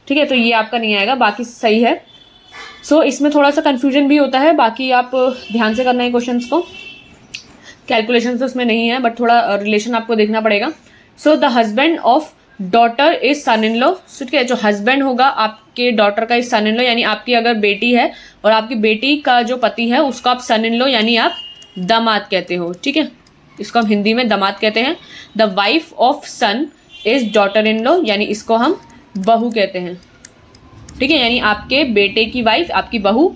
ठीक है, तो ये आपका नहीं आएगा, बाकी सही है। सो इसमें थोड़ा सा कंफ्यूजन भी होता है, बाकी आप ध्यान से करना है क्वेश्चंस को, कैलकुलेशन तो उसमें नहीं है बट थोड़ा रिलेशन आपको देखना पड़ेगा। So the husband of daughter is son in law, ठीक है, जो हस्बैंड होगा आपके डॉटर का इज सन इन लॉ, यानी आपकी अगर बेटी है और आपकी बेटी का जो पति है उसको आप सन इन लॉ यानी आप दामाद कहते हो, ठीक है, इसको हम हिंदी में दामाद कहते हैं। The wife of son is daughter in law यानी इसको हम बहू कहते हैं, ठीक है, यानी आपके बेटे की वाइफ आपकी बहू।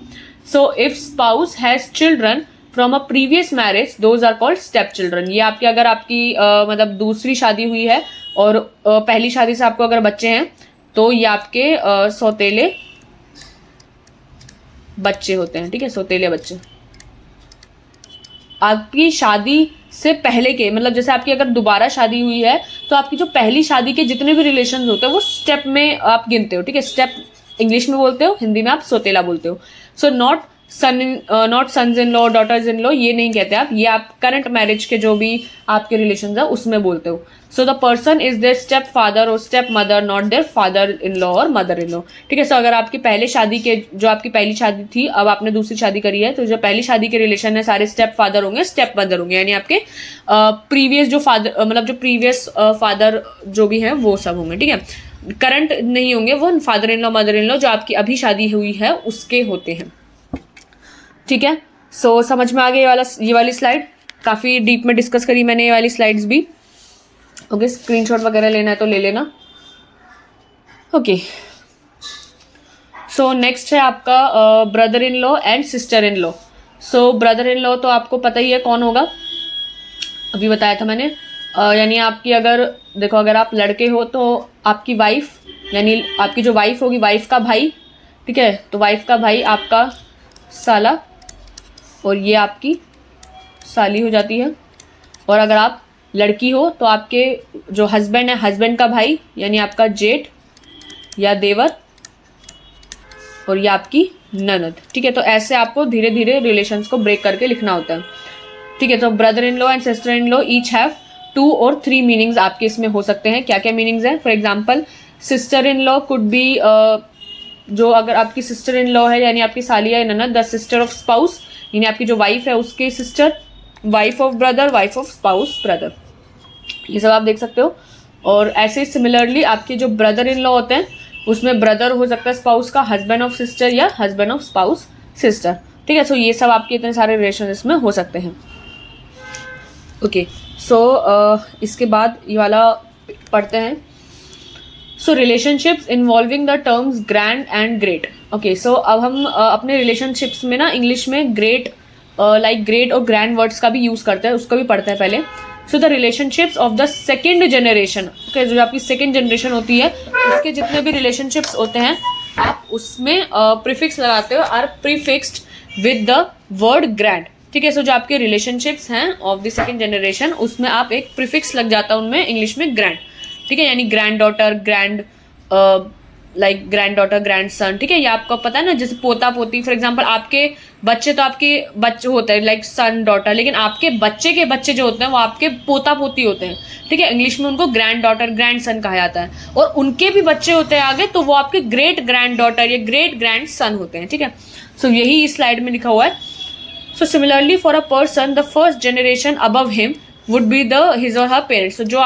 So if spouse has children from a previous marriage those are called step children. ये आपके अगर आपकी मतलब दूसरी शादी हुई है और पहली शादी से आपको अगर बच्चे हैं तो ये आपके सौतेले बच्चे होते हैं, ठीक है, सौतेले बच्चे। आपकी शादी से पहले के मतलब जैसे आपकी अगर दोबारा शादी हुई है तो आपकी जो पहली शादी के जितने भी रिलेशन होते हैं वो स्टेप में आप गिनते हो, ठीक है। स्टेप इंग्लिश में बोलते हो, हिंदी में आप सौतेला बोलते हो। So not sons in law, daughters in law ये नहीं कहते आप, ये आप करंट मैरिज के जो भी आपके रिलेशन है उसमें बोलते हो। So the person is their step father और step mother, not their father in law और मदर इन लॉ, ठीक है। सो अगर आपकी पहले शादी के जो आपकी पहली शादी थी अब आपने दूसरी शादी करी है तो जो पहली शादी के रिलेशन है सारे स्टेप फादर होंगे, स्टेप मदर होंगे, यानी आपके प्रीवियस जो फादर मतलब जो प्रीवियस फादर जो भी है वो सब होंगे, ठीक है। करंट नहीं होंगे, वो father in law mother in law जो आपकी अभी शादी हुई है उसके होते हैं, ठीक है। सो समझ में आ गया ये वाली स्लाइड, काफ़ी डीप में डिस्कस करी मैंने ये वाली स्लाइड्स भी, ओके। स्क्रीनशॉट वगैरह लेना है तो ले लेना, ओके। सो नेक्स्ट है आपका brother in law and sister in law. So brother in law तो आपको पता ही है कौन होगा, अभी बताया था मैंने, यानी आपकी अगर देखो अगर आप लड़के हो तो आपकी वाइफ यानी आपकी जो वाइफ होगी, वाइफ का भाई, ठीक है, तो वाइफ का भाई आपका साला और ये आपकी साली हो जाती है। और अगर आप लड़की हो तो आपके जो हस्बैंड है, हस्बैंड का भाई यानी आपका जेठ या देवर और ये आपकी ननद, ठीक है। तो ऐसे आपको धीरे धीरे रिलेशंस को ब्रेक करके लिखना होता है, ठीक है। तो brother in law and sister in law each have 2 और 3 मीनिंग्स आपके इसमें हो सकते हैं। क्या क्या मीनिंग्स हैं? For example sister in law could be जो अगर आपकी सिस्टर इन लॉ है यानी आपकी साली या ननद, द सिस्टर ऑफ स्पाउस यानी आपकी जो वाइफ है उसकी sister, wife of brother, wife of spouse brother, ये सब आप देख सकते हो। और ऐसे सिमिलरली आपके जो ब्रदर इन लॉ होते हैं उसमें ब्रदर हो सकता है स्पाउस का, हस्बैंड ऑफ सिस्टर या हस्बैंड ऑफ स्पाउस सिस्टर, ठीक है। सो ये सब आपके इतने सारे रिलेशन इसमें हो सकते हैं, ओके। सो इसके बाद ये वाला पढ़ते हैं। So relationships involving the terms grand and great, okay. So अब हम अपने रिलेशनशिप्स में ना इंग्लिश में ग्रेट लाइक ग्रेट और ग्रैंड वर्ड्स का भी यूज़ करते हैं, उसको भी पढ़ते हैं पहले। So the relationships of the second generation, okay, जो आपकी सेकेंड जनरेशन होती है उसके जितने भी रिलेशनशिप्स होते हैं आप उसमें प्रीफिक्स लगाते हो, or prefixed with the word grand, ठीक है। सो जो आपके रिलेशनशिप्स हैं ऑफ द सेकेंड जनरेशन उसमें आप एक प्रीफिक्स लग जाता है उनमें इंग्लिश में ग्रैंड, ठीक है, यानी grand daughter, grand like grand daughter, grand son, ठीक है। ये आपको पता है ना, जैसे पोता पोती, फॉर एग्जांपल आपके बच्चे तो आपके बच्चे होते हैं लाइक सन डॉटर, लेकिन आपके बच्चे के बच्चे जो होते हैं वो आपके पोता पोती होते हैं, ठीक है। इंग्लिश में उनको ग्रैंड डॉटर, ग्रैंड सन कहा जाता है, और उनके भी बच्चे होते हैं आगे तो वो आपके ग्रेट ग्रैंड डॉटर या ग्रेट ग्रैंड सन होते हैं, ठीक है। सो यही इस स्लाइड में लिखा हुआ है। So similarly for a person the first generation above him would be the his और हर पेरेंट्स। सो जो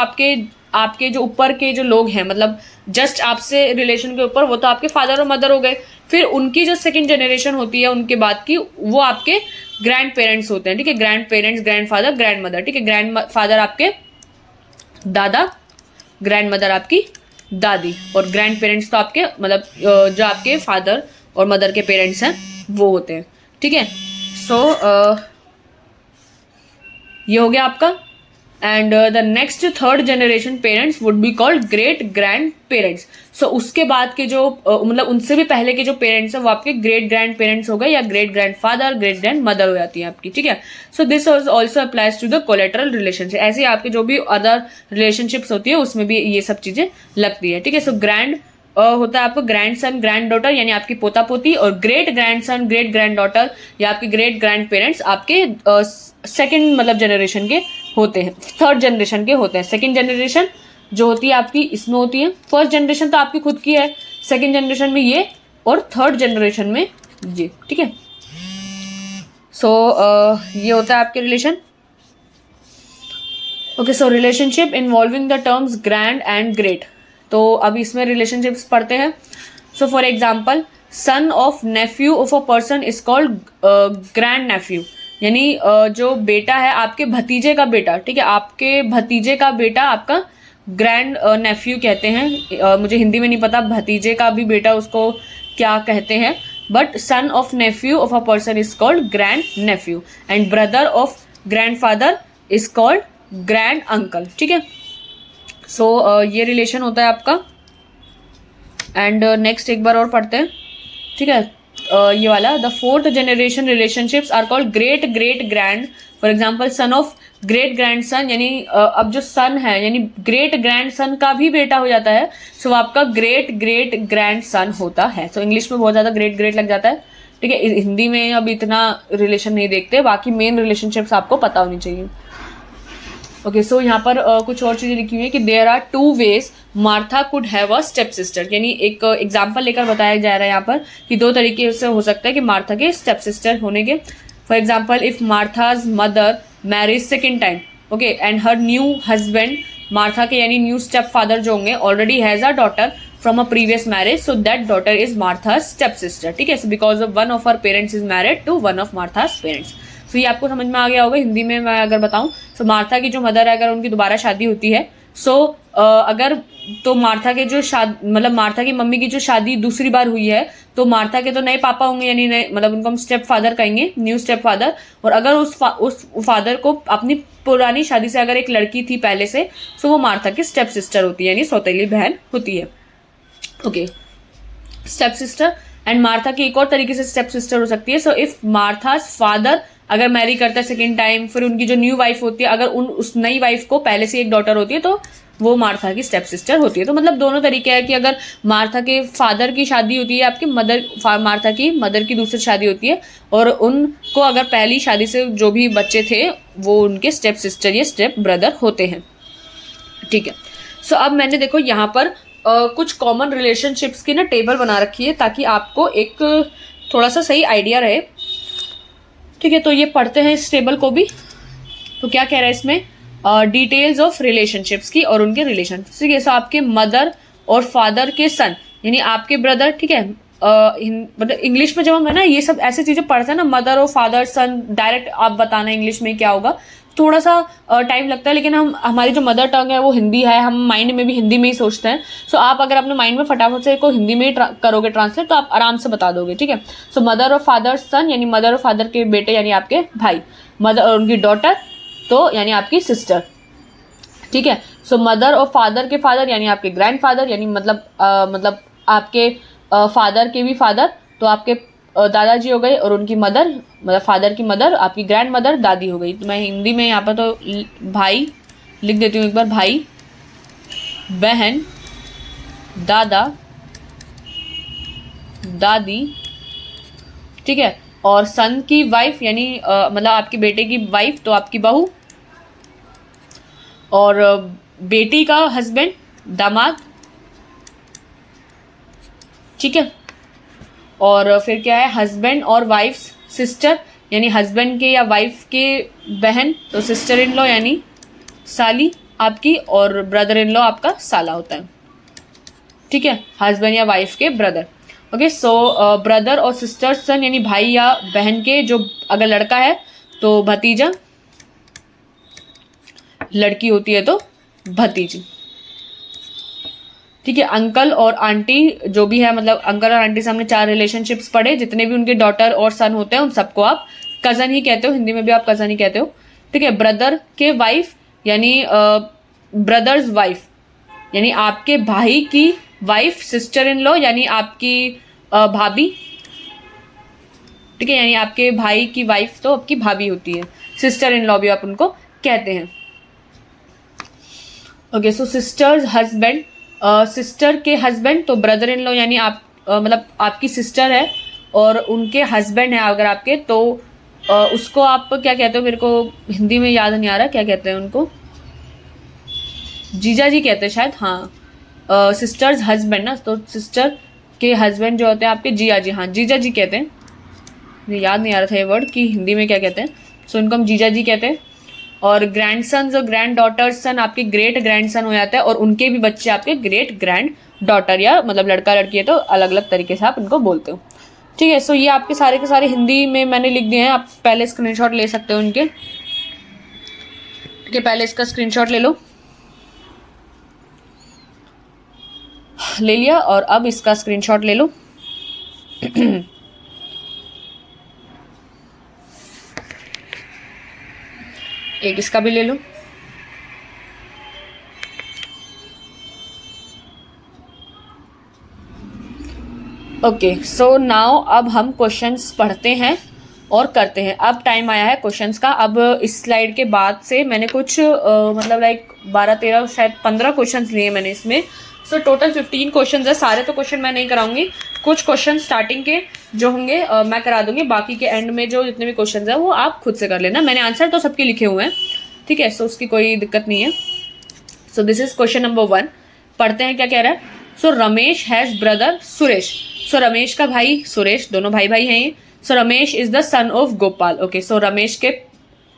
आपके जो ऊपर के जो लोग हैं, मतलब जस्ट आपसे रिलेशन के ऊपर, वो तो आपके फादर और मदर हो गए। फिर उनकी जो सेकंड जनरेशन होती है उनके बाद की, वो आपके ग्रैंड पेरेंट्स होते हैं, ठीक है। Grand parents, grand father, grand mother, ठीक है। ग्रैंड फादर आपके दादा, ग्रैंड मदर आपकी दादी, और ग्रैंड पेरेंट्स तो आपके मतलब जो आपके फादर और मदर के पेरेंट्स हैं वो होते हैं, ठीक है। सो ये हो गया आपका। And the next third generation parents would be called great grandparents. So उसके बाद के जो मतलब उनसे भी पहले के जो पेरेंट्स हैं वो आपके ग्रेट ग्रैंड पेरेंट्स हो गए, या great grandfather, great grandmother हो जाती है आपकी, ठीक है। So this also applies to the collateral relationship. ऐसे ही आपके जो भी अदर रिलेशनशिप्स होती है उसमें भी ये सब चीजें लगती है, ठीक है। सो ग्रैंड होता है आपको ग्रैंड सन, ग्रैंड डॉटर, यानी आपकी पोता पोती, और great grand son, great grand daughter या आपके ग्रेट ग्रैंड पेरेंट्स आपके सेकंड मतलब जनरेशन के होते हैं, थर्ड जनरेशन के होते हैं। सेकंड जनरेशन जो होती है आपकी इसमें होती है, फर्स्ट जनरेशन तो आपकी खुद की है, सेकंड जनरेशन में ये, और थर्ड जनरेशन में ये, ठीक है। सो ये होता है आपके relation. Okay, so relationship involving the terms grand and great. तो अब इसमें रिलेशनशिप्स पढ़ते हैं। So for example son of nephew of a person is called grand nephew, यानी जो बेटा है आपके भतीजे का बेटा, ठीक है, आपके भतीजे का बेटा आपका ग्रैंड नेफ्यू कहते हैं। मुझे हिंदी में नहीं पता भतीजे का भी बेटा उसको क्या कहते हैं, but son of nephew of a person is called grand nephew, and brother of grandfather is called grand uncle, ठीक है। सो ये रिलेशन होता है आपका। एंड नेक्स्ट एक बार और पढ़ते हैं, ठीक है। ये वाला the fourth generation relationships are called great great grand. For example son of great grandson, यानी अब जो सन है यानी ग्रेट ग्रैंड सन का भी बेटा हो जाता है, सो आपका ग्रेट ग्रेट ग्रैंड सन होता है। सो इंग्लिश में बहुत ज़्यादा ग्रेट ग्रेट लग जाता है, ठीक है। हिंदी में अब इतना रिलेशन नहीं देखते, बाकी मेन रिलेशनशिप्स आपको पता होनी चाहिए। ओके, सो यहाँ पर कुछ और चीज़ें लिखी हुई है कि there are two ways Martha could have a step sister, यानी एक एग्जाम्पल लेकर बताया जा रहा है यहाँ पर कि दो तरीके से हो सकता है कि मार्था के स्टेप सिस्टर होने के। For example if Martha's mother marriage second time, okay, and her new husband, Martha के यानी न्यू स्टेप फादर जो होंगे, already has a daughter from a previous marriage, so that daughter is Martha's step sister, ठीक है। So because of one of her parents is married to one of Martha's parents. तो ये आपको समझ में आ गया होगा। हिंदी में मैं अगर बताऊं, सो मार्था की जो मदर है अगर उनकी दोबारा शादी होती है, सो अगर तो मार्था के जो मतलब मार्था की मम्मी की जो शादी दूसरी बार हुई है, तो मार्था के तो नए पापा होंगे, यानी नए मतलब उनको हम स्टेप फादर कहेंगे, न्यू स्टेप फादर। और अगर उस फादर को अपनी पुरानी शादी से अगर एक लड़की थी पहले से, सो वो मार्था की स्टेप सिस्टर होती है, यानी सौतेली बहन होती है। Okay, step sister. And Martha की एक और तरीके से स्टेप सिस्टर हो सकती है। सो इफ मार्थाज फादर अगर मैरी करता है सेकेंड टाइम, फिर उनकी जो न्यू वाइफ होती है, अगर उस नई वाइफ को पहले से एक डॉटर होती है, तो वो मार्था की स्टेप सिस्टर होती है। तो मतलब दोनों तरीके हैं कि अगर मार्था के फादर की शादी होती है, आपकी मार्था की मदर की दूसरी शादी होती है, और उनको अगर पहली शादी से जो भी बच्चे थे वो उनके स्टेप सिस्टर या स्टेप ब्रदर होते हैं, ठीक है। सो अब मैंने देखो यहाँ पर कुछ कॉमन रिलेशनशिप्स की ना टेबल बना रखी है, ताकि आपको एक थोड़ा सा सही आइडिया रहे, ठीक है। तो ये पढ़ते हैं इस टेबल को भी। तो क्या कह रहा है इसमें, डिटेल्स ऑफ रिलेशनशिप्स की और उनके रिलेशन, ठीक है। सो आपके मदर और फादर के सन, यानी आपके ब्रदर, ठीक है। मतलब इंग्लिश में जब हम है ना ये सब ऐसी चीज़ें पढ़ते हैं ना, मदर और फादर सन, डायरेक्ट आप बताना इंग्लिश में क्या होगा। थोड़ा सा टाइम लगता है, लेकिन हमारी जो मदर टंग है वो हिंदी है, हम माइंड में भी हिंदी में ही सोचते हैं। सो आप अगर अपने माइंड में फटाफट से को हिंदी में ही करोगे ट्रांसलेट तो आप आराम से बता दोगे, ठीक है। सो मदर और फादर सन यानी मदर और फादर के बेटे यानी आपके भाई, मदर और उनकी डॉटर तो यानी आपकी सिस्टर, ठीक है। सो मदर और फादर के फादर यानी आपके ग्रैंड फादर, यानी मतलब आपके फादर के भी फादर तो आपके दादाजी हो गए, और उनकी मदर मतलब फादर की मदर आपकी ग्रैंड मदर दादी हो गई। तो मैं हिंदी में यहाँ पर तो भाई लिख देती हूँ एक बार, भाई, बहन, दादा, दादी, ठीक है। और सन की वाइफ यानी मतलब आपके बेटे की वाइफ तो आपकी बहू, और बेटी का हस्बैंड दामाद, ठीक है। और फिर क्या है, हस्बैंड और वाइफ सिस्टर यानी हस्बैंड के या वाइफ के बहन तो सिस्टर इन लॉ यानी साली आपकी, और ब्रदर इन लॉ आपका साला होता है, ठीक है, हस्बैंड या वाइफ के ब्रदर। ओके, सो ब्रदर और सिस्टर सन यानी भाई या बहन के, जो अगर लड़का है तो भतीजा, लड़की होती है तो भतीजी, ठीक है। अंकल और आंटी जो भी है, मतलब अंकल और आंटी से हमने 4 रिलेशनशिप्स पढ़े, जितने भी उनके डॉटर और सन होते हैं उन सबको आप कजन ही कहते हो, हिंदी में भी आप कजन ही कहते हो, ठीक है। ब्रदर के वाइफ यानी ब्रदर्स वाइफ यानी आपके भाई की वाइफ, सिस्टर इन लॉ यानी आपकी भाभी, ठीक है, यानी आपके भाई की वाइफ तो आपकी भाभी होती है, सिस्टर इन लॉ भी आप उनको कहते हैं। ओके, सो सिस्टर्स हस्बैंड, सिस्टर के हस्बैंड तो ब्रदर इन लॉ यानी आप मतलब आपकी सिस्टर है और उनके हस्बैंड है अगर आपके, तो उसको आप क्या कहते हो, मेरे को हिंदी में याद नहीं आ रहा क्या कहते हैं उनको, जीजा जी कहते हैं शायद, हाँ। सिस्टर्स हस्बैंड ना, तो सिस्टर के हस्बैंड जो होते हैं आपके जिया जी, हाँ जीजा जी कहते हैं, मुझे याद नहीं आ रहा था ये वर्ड कि हिंदी में क्या कहते हैं, सो इनको हम जीजा जी कहते हैं। और ग्रैंड सन्स और ग्रैंड डॉटर्स सन आपके ग्रेट ग्रैंड सन हो जाता है, और उनके भी बच्चे आपके ग्रेट ग्रैंड डॉटर, या मतलब लड़का लड़की है तो अलग अलग तरीके से आप उनको बोलते हो, ठीक है। सो ये आपके सारे के सारे हिंदी में मैंने लिख दिए हैं, आप पहले स्क्रीनशॉट ले सकते हो इनके, ठीक है। पहले इसका स्क्रीनशॉट ले लो, ले लिया, और अब इसका स्क्रीनशॉट ले लो एक इसका भी ले लो। ओके, सो नाउ अब हम क्वेश्चंस पढ़ते हैं और करते हैं। अब टाइम आया है क्वेश्चंस का। अब इस स्लाइड के बाद से मैंने कुछ मतलब लाइक 12-13 शायद 15 क्वेश्चंस लिए मैंने इसमें। सो टोटल 15 क्वेश्चंस है। सारे तो क्वेश्चन मैं नहीं कराऊंगी, कुछ क्वेश्चन स्टार्टिंग के जो होंगे मैं करा दूंगी, बाकी के एंड में जो जितने भी क्वेश्चन है वो आप खुद से कर लेना। मैंने आंसर तो सबके लिखे हुए हैं, ठीक है, सो उसकी कोई दिक्कत नहीं है। So this is question number 1। पढ़ते हैं क्या कह रहा है। So Ramesh has brother Suresh. So Ramesh का भाई सुरेश, दोनों भाई भाई हैं ये। So Ramesh is the son of Gopal. Okay, so Ramesh के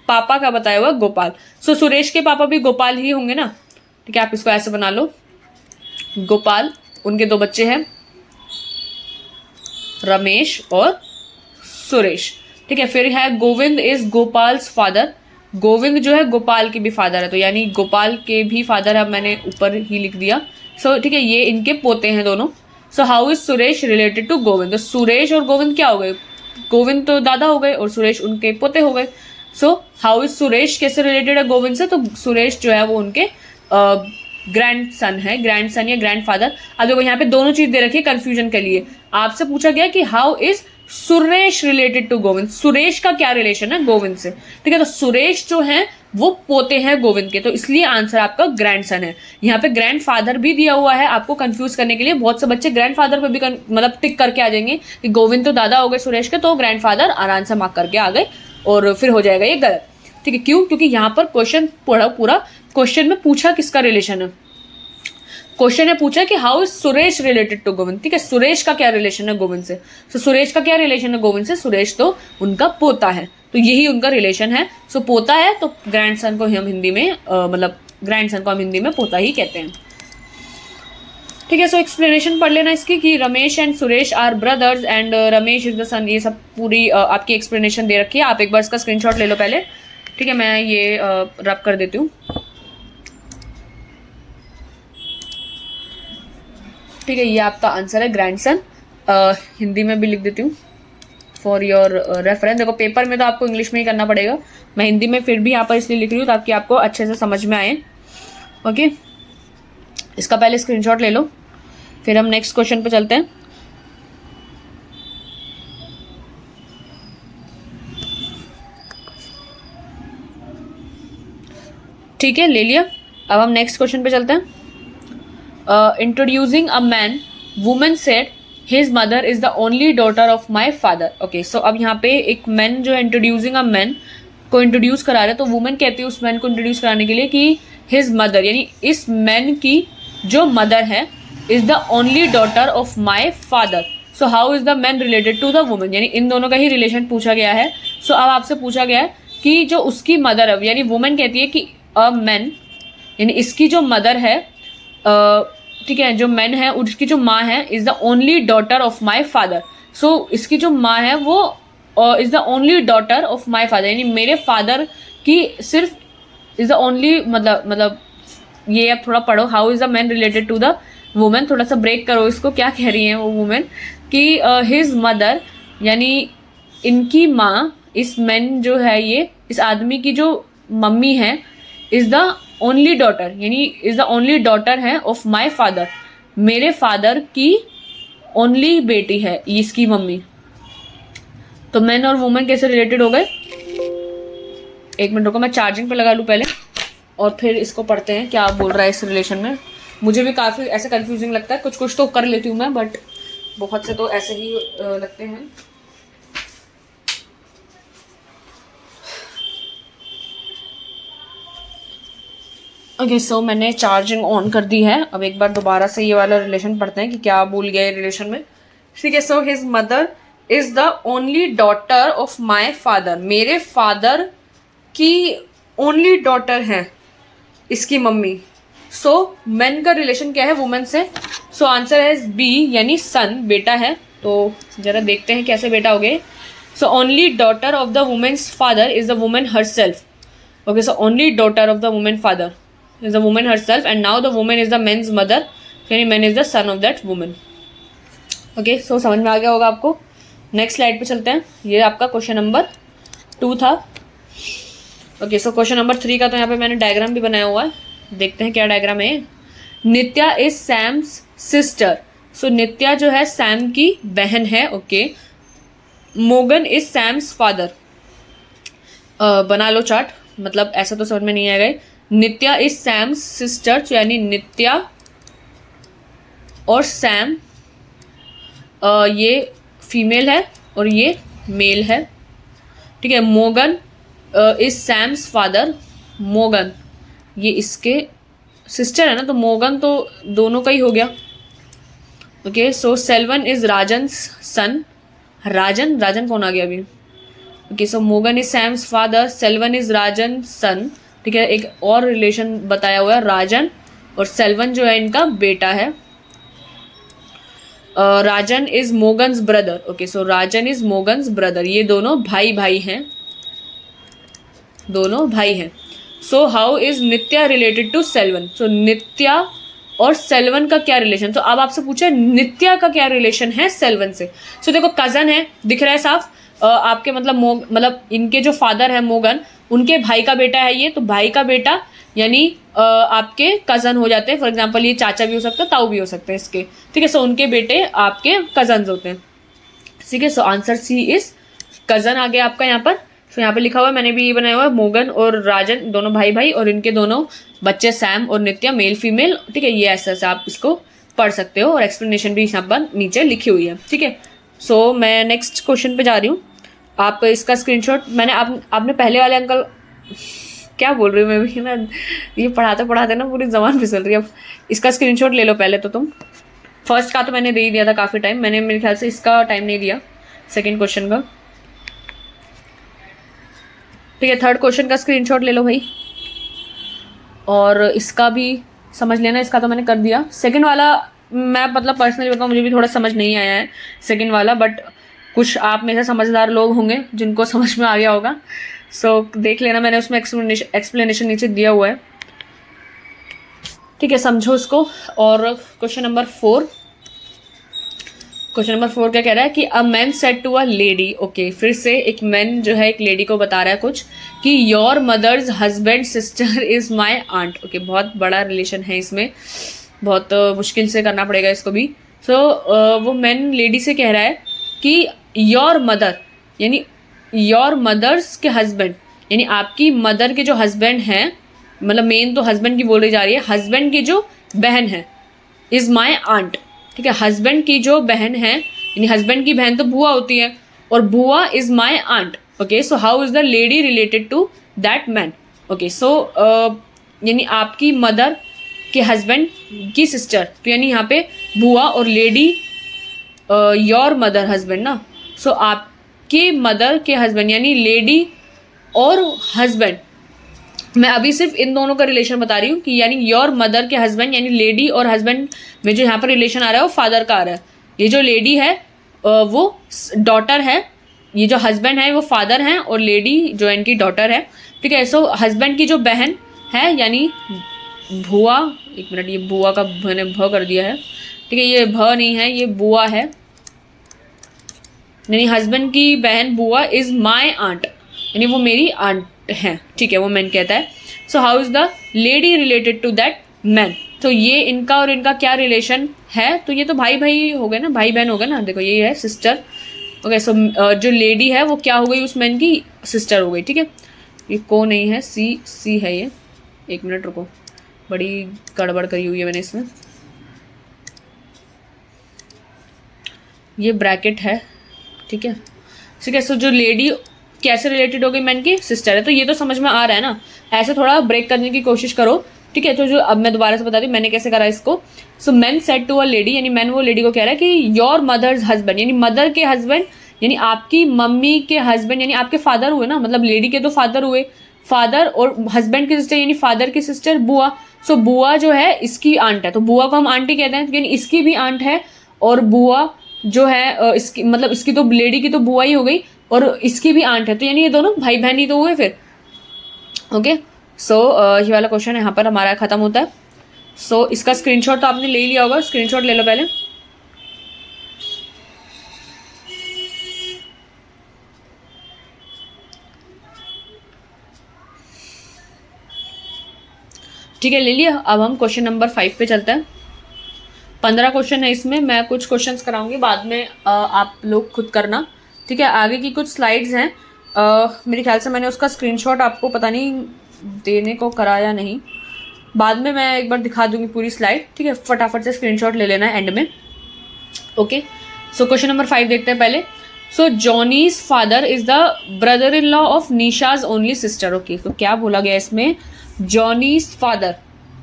पापा का बताया हुआ गोपाल। सो सुरेश के पापा भी गोपाल ही होंगे ना, ठीक है, आप इसको ऐसे बना लो, गोपाल। उनके 2 बच्चे हैं, रमेश और सुरेश, ठीक है। फिर है गोविंद इज गोपाल्स फादर। गोविंद जो है गोपाल के भी फादर है, तो यानी गोपाल के भी फादर है, मैंने ऊपर ही लिख दिया। सो ठीक है, ये इनके पोते हैं दोनों। So how is Suresh related to Govind. तो सुरेश और गोविंद क्या हो गए, गोविंद तो दादा हो गए और सुरेश उनके पोते हो गए। सो हाउ इज सुरेश कैसे रिलेटेड है गोविंद से, तो सुरेश जो है वो उनके ग्रैंड सन है, ग्रैंड सन या ग्रैंड फादर। अब देखो यहाँ पे दोनों चीज दे रखी है कंफ्यूजन के लिए। आपसे पूछा गया कि how is Suresh related to Govind, Suresh का क्या रिलेशन है गोविंद से, ठीक है। तो सुरेश जो है वो पोते हैं गोविंद के, तो इसलिए आंसर आपका ग्रैंड सन है। यहाँ पे ग्रैंड फादर भी दिया हुआ है आपको कंफ्यूज करने के लिए। बहुत से बच्चे ग्रैंड फादर पे भी मतलब टिक करके आ जाएंगे कि गोविंद तो दादा हो गए सुरेश के, तो ग्रैंड फादर आराम से मार्क करके आ गए, और फिर हो जाएगा ये गलत, ठीक है। क्यों, क्योंकि यहाँ पर क्वेश्चन पूरा क्वेश्चन में पूछा किसका रिलेशन है। क्वेश्चन ने पूछा कि how is Suresh related to Govind, ठीक है, सुरेश का क्या रिलेशन है गोविंद से। तो सुरेश का क्या रिलेशन है गोविंद से, सुरेश तो उनका पोता है, तो यही उनका रिलेशन है। सो पोता है तो ग्रैंड सन को हम हिंदी में मतलब ग्रैंड सन को हम हिंदी में पोता ही कहते हैं, ठीक है। सो एक्सप्लेनेशन पढ़ लेना इसकी कि Ramesh and Suresh are brothers and Ramesh is the son, ये सब पूरी आपकी एक्सप्लेनेशन दे रखी है। आप एक बार इसका स्क्रीनशॉट ले लो पहले, ठीक है, मैं ये रब कर देती हूँ। ठीक है, ये आपका आंसर है ग्रैंडसन। हिंदी में भी लिख देती हूँ फॉर योर रेफरेंस। देखो पेपर में तो आपको इंग्लिश में ही करना पड़ेगा, मैं हिंदी में फिर भी यहाँ पर इसलिए लिख रही हूँ ताकि आपको अच्छे से समझ में आए। ओके, इसका पहले स्क्रीनशॉट ले लो, फिर हम नेक्स्ट क्वेश्चन पे चलते हैं। ठीक है, ले लिया। अब हम नेक्स्ट क्वेश्चन पे चलते हैं। Introducing a man, women said his mother is the only daughter of my father. Okay, so अब यहाँ पे एक मैन जो है इंट्रोड्यूसिंग अ मैन को इंट्रोड्यूस करा रहा है, तो वुमेन कहती है उस मैन को इंट्रोड्यूस कराने के लिए कि हिज मदर, यानी इस मैन की जो मदर है, is the only daughter of my father. So how is the man related to the woman, यानी इन दोनों का ही रिलेशन पूछा गया है। सो अब आपसे पूछा गया है कि जो उसकी मदर है, यानी वुमेन कहती है कि अ मैन, यानी इसकी जो मदर है, ठीक है, जो मैन है उसकी जो माँ है, is the only daughter of my father. So इसकी जो माँ है वो is the only daughter of my father, यानी मेरे फादर की सिर्फ इज द ओनली, मतलब ये अब थोड़ा पढ़ो। How is the man related to the woman, थोड़ा सा ब्रेक करो इसको, क्या कह रही है वो वुमेन कि हिज मदर, यानी इनकी माँ, इस मैन जो है, ये इस आदमी की जो मम्मी है, इज द ओनली डॉटर, यानी इज द ओनली डॉटर है ऑफ माई फादर, मेरे फादर की ओनली बेटी है इसकी मम्मी। तो मैन और वुमेन कैसे रिलेटेड हो गए? एक मिनट रुको, मैं चार्जिंग पे लगा लूँ पहले और फिर इसको पढ़ते हैं क्या बोल रहा है इस रिलेशन में। मुझे भी काफ़ी ऐसे कंफ्यूजिंग लगता है, कुछ कुछ तो कर लेती हूँ मैं, बट बहुत से तो ऐसे ही लगते हैं। ओके, सो मैंने चार्जिंग ऑन कर दी है। अब एक बार दोबारा से ये वाला रिलेशन पढ़ते हैं कि क्या भूल गया रिलेशन में। ठीक है, so his mother is the only daughter of my father, मेरे फादर की ओनली डॉटर है इसकी मम्मी। सो मैन का रिलेशन क्या है वुमेन से? सो आंसर है बी, यानी सन, बेटा है। तो जरा देखते हैं कैसे बेटा हो गए। So only daughter of the woman's father is the woman herself. Okay, so only daughter of the woman father is the woman herself, and now the woman is the man's mother, यानी man is the son of that woman. Okay, so समझ में आ गया होगा आपको। Next slide पे चलते हैं। ये आपका क्वेश्चन नंबर 2 था। ओके, सो क्वेश्चन नंबर 3 का तो यहाँ पे मैंने डायग्राम भी बनाया हुआ है, देखते हैं क्या डायग्राम है। Nitya is Sam's sister, so Nitya जो है सैम की बहन है। Okay, Mogan is Sam's father. बना लो चार्ट, मतलब ऐसा तो समझ में नहीं आएगा। नित्या इज सैम्स सिस्टर, यानी नित्या और सैम, ये फीमेल है और ये मेल है। ठीक है, मोगन इज सैम्स फादर, मोगन ये इसके सिस्टर है ना, तो मोगन तो दोनों का ही हो गया। Okay, so Selvan is Rajan son, Rajan, Rajan कौन आ गया अभी? Okay, so Mogan is Sam's father, Selvan is Rajan son. ठीक है, एक और रिलेशन बताया हुआ है, राजन और सेल्वन जो है इनका बेटा है। Rajan is Mogan's brother. Okay, so Rajan is Mogan's brother, ये दोनों भाई भाई हैं, दोनों भाई हैं। So how is Nitya related to Selvan? So Nitya और सेल्वन का क्या रिलेशन? तो अब आपसे पूछा नित्या का क्या रिलेशन है सेल्वन से। सो देखो कजन है, दिख रहा है साफ, आपके मतलब इनके जो फादर है मोगन, उनके भाई का बेटा है ये, तो भाई का बेटा यानी आपके कज़न हो जाते हैं। फॉर एग्जांपल ये चाचा भी हो सकता है, ताऊ भी हो सकते हैं इसके। ठीक है, सो उनके बेटे आपके कजन्स होते हैं। ठीक है, so answer C is cousin आ गया आपका यहाँ पर। सो यहाँ पे लिखा हुआ है, मैंने भी ये बनाया हुआ है, मोगन और राजन दोनों भाई भाई, और इनके दोनों बच्चे सैम और नित्या, मेल फीमेल। ठीक है, ये ऐसा ऐसा आप इसको पढ़ सकते हो और एक्सप्लेनेशन भी यहाँ पर नीचे लिखी हुई है। ठीक है, सो मैं नेक्स्ट क्वेश्चन पे जा रही हूँ। आप इसका स्क्रीनशॉट मैंने आपने पहले वाले अंकल, क्या बोल रही हूँ मैं भी ना, ये पढ़ाते पढ़ाते ना पूरी ज़बान फिसल रही है। अब इसका स्क्रीनशॉट ले लो पहले तो तुम। फर्स्ट का तो मैंने दे ही दिया था काफ़ी टाइम, मैंने मेरे ख्याल से इसका टाइम नहीं दिया, सेकंड क्वेश्चन का। ठीक है, थर्ड क्वेश्चन का स्क्रीनशॉट ले लो भाई, और इसका भी समझ लेना। इसका तो मैंने कर दिया। सेकंड वाला मैं मतलब पर्सनली बताऊँ, मुझे भी थोड़ा समझ नहीं आया है सेकंड वाला, बट कुछ आप में से समझदार लोग होंगे जिनको समझ में आ गया होगा। सो देख लेना, मैंने उसमें एक्सप्लेनेशन नीचे दिया हुआ है, ठीक है, समझो उसको। और क्वेश्चन नंबर 4, क्वेश्चन नंबर 4 क्या कह रहा है कि a man said to a lady, okay, फिर से एक मैन जो है एक लेडी को बता रहा है कुछ कि your mother's husband sister is my aunt, okay, बहुत बड़ा रिलेशन है इसमें, बहुत मुश्किल से करना पड़ेगा इसको भी। सो वो मैन लेडी से कह रहा है कि योर मदर यानी योर मदर्स के हस्बैंड यानी आपकी मदर के जो हस्बैंड हैं, मतलब मेन तो हस्बैंड की बोली जा रही है, हस्बैंड की जो बहन है इज माई आंट, ठीक है, हस्बैंड की जो बहन है यानी हस्बैंड की बहन तो बुआ होती है, और बुआ is my aunt, okay, so how is the lady related to that man, okay, so यानी आपकी मदर के हस्बैंड की सिस्टर, तो यानी यहाँ पे बुआ और लेडी योर मदर हस्बैंड ना, सो आपके मदर के हस्बैंड यानी लेडी और हस्बैंड, मैं अभी सिर्फ इन दोनों का रिलेशन बता रही हूँ कि यानी योर मदर के हस्बैंड यानी लेडी और हस्बैंड में जो यहाँ पर रिलेशन आ रहा है वो फादर का आ रहा है। ये जो लेडी है वो डॉटर है, ये जो हस्बैंड है वो फादर हैं, और लेडी जो इनकी डॉटर है, ठीक है। सो हस्बैंड की जो बहन है यानी भुआ, एक मिनट, ये बुआ का मैंने भ कर दिया है, ठीक है, ये भ नहीं है, ये बुआ है, यानी हस्बैंड की बहन बुआ इज माई आंट, यानी वो मेरी आंट है, ठीक है, वो मैन कहता है। So how is the lady related to that man, तो ये इनका और इनका क्या रिलेशन है, तो ये तो भाई भाई हो गए ना, भाई बहन हो गए ना, देखो ये है सिस्टर, ओके, सो जो लेडी है वो क्या हो गई, उस मैन की सिस्टर हो गई, ठीक है। ये को नहीं है, सी है ये, एक मिनट रुको, बड़ी गड़बड़ करी हुई है मैंने इसमें, ये ब्रैकेट है, ठीक है, ठीक है। सो जो लेडी कैसे रिलेटेड हो गई मैन की सिस्टर है, तो ये तो समझ में आ रहा है ना, ऐसे थोड़ा ब्रेक करने की कोशिश करो, ठीक है। तो जो अब मैं दोबारा से बता दी मैंने कैसे करा इसको। So man said to a lady यानी मैन वो लेडी को कह रहा है कि योर मदर्स हस्बैंड यानी मदर के हस्बैंड यानी आपकी मम्मी के हस्बैंड यानी आपके फादर हुए ना, मतलब लेडी के तो फादर हुए, फादर और हस्बैंड की सिस्टर यानी फादर की सिस्टर बुआ। सो बुआ जो है इसकी आंट है, तो बुआ को हम आंटी कहते हैं, यानी इसकी भी आंट है, और बुआ जो है इसकी मतलब इसकी तो लेडी की तो बुआ ही हो गई और इसकी भी आंट है, तो यानी ये दोनों भाई बहन ही तो हुए फिर, ओके। सो ये वाला क्वेश्चन यहाँ पर हमारा खत्म होता है। सो इसका स्क्रीनशॉट तो आपने ले ही लिया होगा, स्क्रीनशॉट ले लो पहले। ठीक है, ले लिया। अब हम क्वेश्चन नंबर 5 पे चलते हैं। 15 क्वेश्चन है इसमें, मैं कुछ क्वेश्चंस कराऊंगी, बाद में आप लोग खुद करना, ठीक है। आगे की कुछ स्लाइड्स हैं, मेरे ख्याल से मैंने उसका स्क्रीनशॉट आपको पता नहीं देने को कराया नहीं, बाद में मैं एक बार दिखा दूंगी पूरी स्लाइड, ठीक है। फटाफट से स्क्रीनशॉट ले लेना है एंड में, ओके। सो क्वेश्चन नंबर 5 देखते हैं पहले। So Johnny's father is the brother in law of Nisha's only sister, okay. तो क्या बोला गया इसमें, जॉनीज फादर,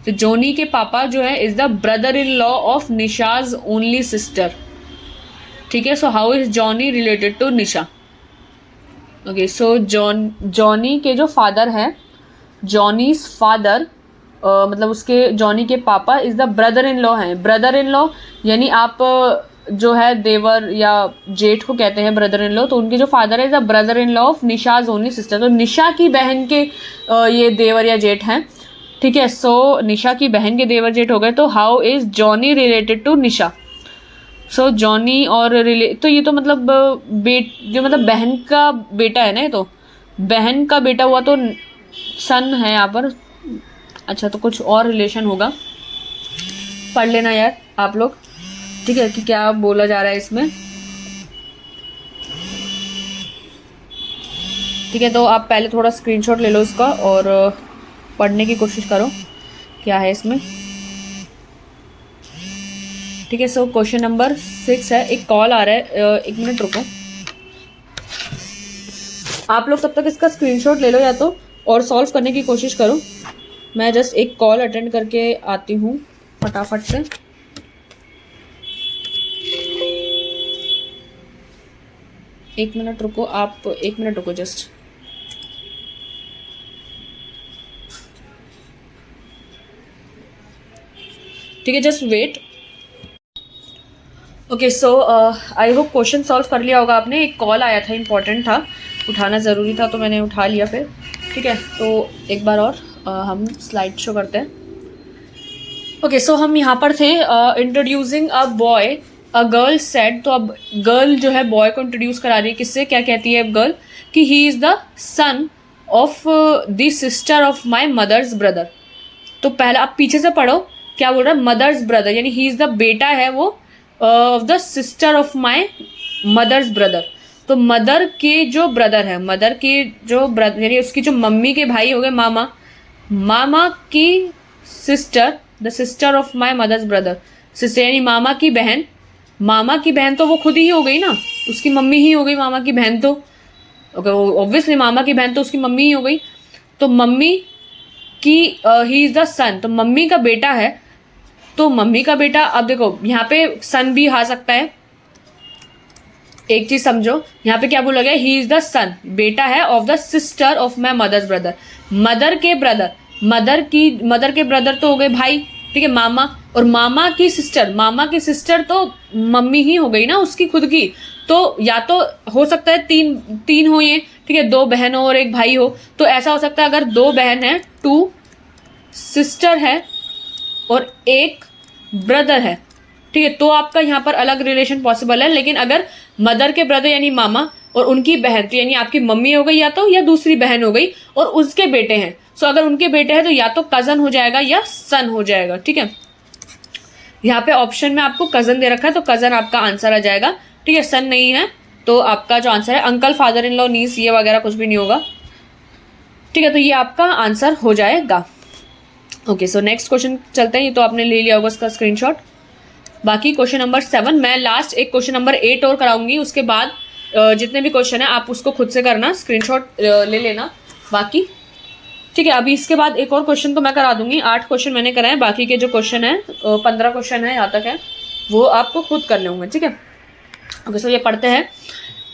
तो जॉनी के पापा जो है is the brother in law of Nisha's only sister, ठीक है। So how is Johnny related to Nisha, okay. So Johnny के जो फादर हैं, जॉनीज फादर मतलब उसके जॉनी के पापा is the brother in law हैं। ब्रदर इन लॉ यानी आप जो है देवर या जेठ को कहते हैं ब्रदर इन लॉ, तो उनके जो फादर है is the brother in law of Nisha's only sister, तो निशा की बहन के ये देवर या जेठ हैं, ठीक है। सो निशा की बहन के देवर जेठ हो गए, तो how is Johnny related to Nisha, so Johnny और तो ये तो मतलब जो मतलब बहन का बेटा है ना, ये तो बहन का बेटा हुआ, तो सन है यहाँ पर, अच्छा तो कुछ और रिलेशन होगा, पढ़ लेना यार आप लोग, ठीक है, कि क्या बोला जा रहा है इसमें, ठीक है। तो आप पहले थोड़ा स्क्रीनशॉट ले लो इसका और पढ़ने की कोशिश करो क्या है इसमें, ठीक है। सो क्वेश्चन नंबर 6 है, एक कॉल आ रहा है, एक मिनट रुको, आप लोग तब तक इसका स्क्रीनशॉट ले लो या तो, और सॉल्व करने की कोशिश करो। मैं जस्ट एक कॉल अटेंड करके आती हूँ फटाफट से, एक मिनट रुको, आप एक मिनट रुको जस्ट, ठीक है, just wait, okay. So I hope question solve कर लिया होगा आपने, एक कॉल आया था, इंपॉर्टेंट था, उठाना ज़रूरी था तो मैंने उठा लिया फिर, ठीक है। तो एक बार और हम स्लाइड शो करते हैं। ओके, सो हम यहाँ पर थे introducing a boy, a girl said. तो अब गर्ल जो है बॉय को इंट्रोड्यूस करा रही है, किससे, क्या कहती है गर्ल कि he is the son of the sister of my mother's brother. तो पहला आप पीछे से पढ़ो, क्या बोल रहा है, मदर्स ब्रदर, यानी ही इज़ द बेटा है वो of the sister of my mother's brother. तो मदर के जो ब्रदर है, मदर के जो ब्रदर यानी उसकी जो मम्मी के भाई हो गए मामा, मामा की sister, the sister of my mother's brother, sister यानी मामा की बहन। मामा की बहन तो वो खुद ही हो गई ना, उसकी मम्मी ही हो गई मामा की बहन। तो ओके, ऑब्वियसली मामा की बहन तो उसकी मम्मी ही हो गई। तो मम्मी की ही इज़ द सन, तो मम्मी का बेटा है। तो मम्मी का बेटा, अब देखो यहाँ पे सन भी आ सकता है। एक चीज समझो, यहाँ पे क्या बोला गया, ही इज द सन, बेटा है of the sister of my mother's brother, mother के ब्रदर, मदर के ब्रदर तो हो गए भाई, ठीक है, मामा। और मामा की सिस्टर तो मम्मी ही हो गई ना उसकी खुद की। तो या तो हो सकता है तीन हो ये, ठीक है, 2 बहन हो और 1 भाई हो। तो ऐसा हो सकता है अगर 2 बहन है, 2 सिस्टर है और 1 ब्रदर है, ठीक है, तो आपका यहाँ पर अलग रिलेशन पॉसिबल है। लेकिन अगर मदर के ब्रदर यानी मामा और उनकी बहन, तो यानी आपकी मम्मी हो गई या तो, या दूसरी बहन हो गई और उसके बेटे हैं, सो अगर उनके बेटे हैं तो या तो कजन हो जाएगा या सन हो जाएगा, ठीक है। यहाँ पे ऑप्शन में आपको कजन दे रखा है तो कजन आपका आंसर आ जाएगा, ठीक है। सन नहीं है तो आपका जो आंसर है अंकल, फादर इन लॉ, नीस, ये वगैरह कुछ भी नहीं होगा, ठीक है। तो ये आपका आंसर हो जाएगा। ओके, सो नेक्स्ट क्वेश्चन चलते हैं। ये तो आपने ले लिया होगा उसका स्क्रीनशॉट। बाकी क्वेश्चन नंबर 7, मैं लास्ट एक क्वेश्चन नंबर 8 और कराऊंगी, उसके बाद जितने भी क्वेश्चन है आप उसको खुद से करना, स्क्रीनशॉट ले लेना बाकी, ठीक है। अभी इसके बाद एक और क्वेश्चन तो मैं करा दूंगी, 8 क्वेश्चन मैंने कराए, बाकी के जो क्वेश्चन है 15 क्वेश्चन है यहाँ तक है, वो आपको खुद करने होंगे, ठीक है। ओके, सो ये पढ़ते हैं।